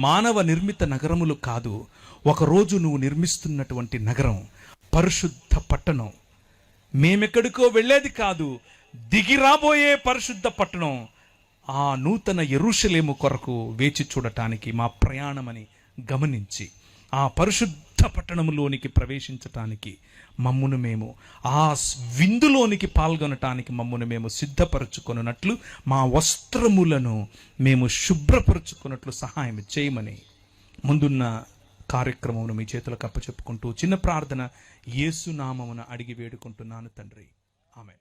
మానవ నిర్మిత నగరములు కాదు, ఒకరోజు నువ్వు నిర్మిస్తున్నటువంటి నగరం, పరిశుద్ధ పట్టణం, మేమెక్కడికో వెళ్ళేది కాదు, దిగి రాబోయే పరిశుద్ధ పట్టణం, ఆ నూతన యెరూషలేము కొరకు వేచి చూడటానికి మా ప్రయాణమని గమనించి ఆ పరిశుద్ధ పట్టణములోనికి ప్రవేశించటానికి మమ్మును మేము, ఆ విందులోనికి పాల్గొనటానికి మమ్మును మేము సిద్ధపరచుకొనున్నట్లు, మా వస్త్రములను మేము శుభ్రపరచుకున్నట్లు సహాయం చేయమని ముందున్న కార్యక్రమమును మీ చేతులకు అప్పచెప్పుకుంటూ చిన్న ప్రార్థన యేసు నామమున అడిగి వేడుకుంటున్నాను తండ్రి. ఆమేన్.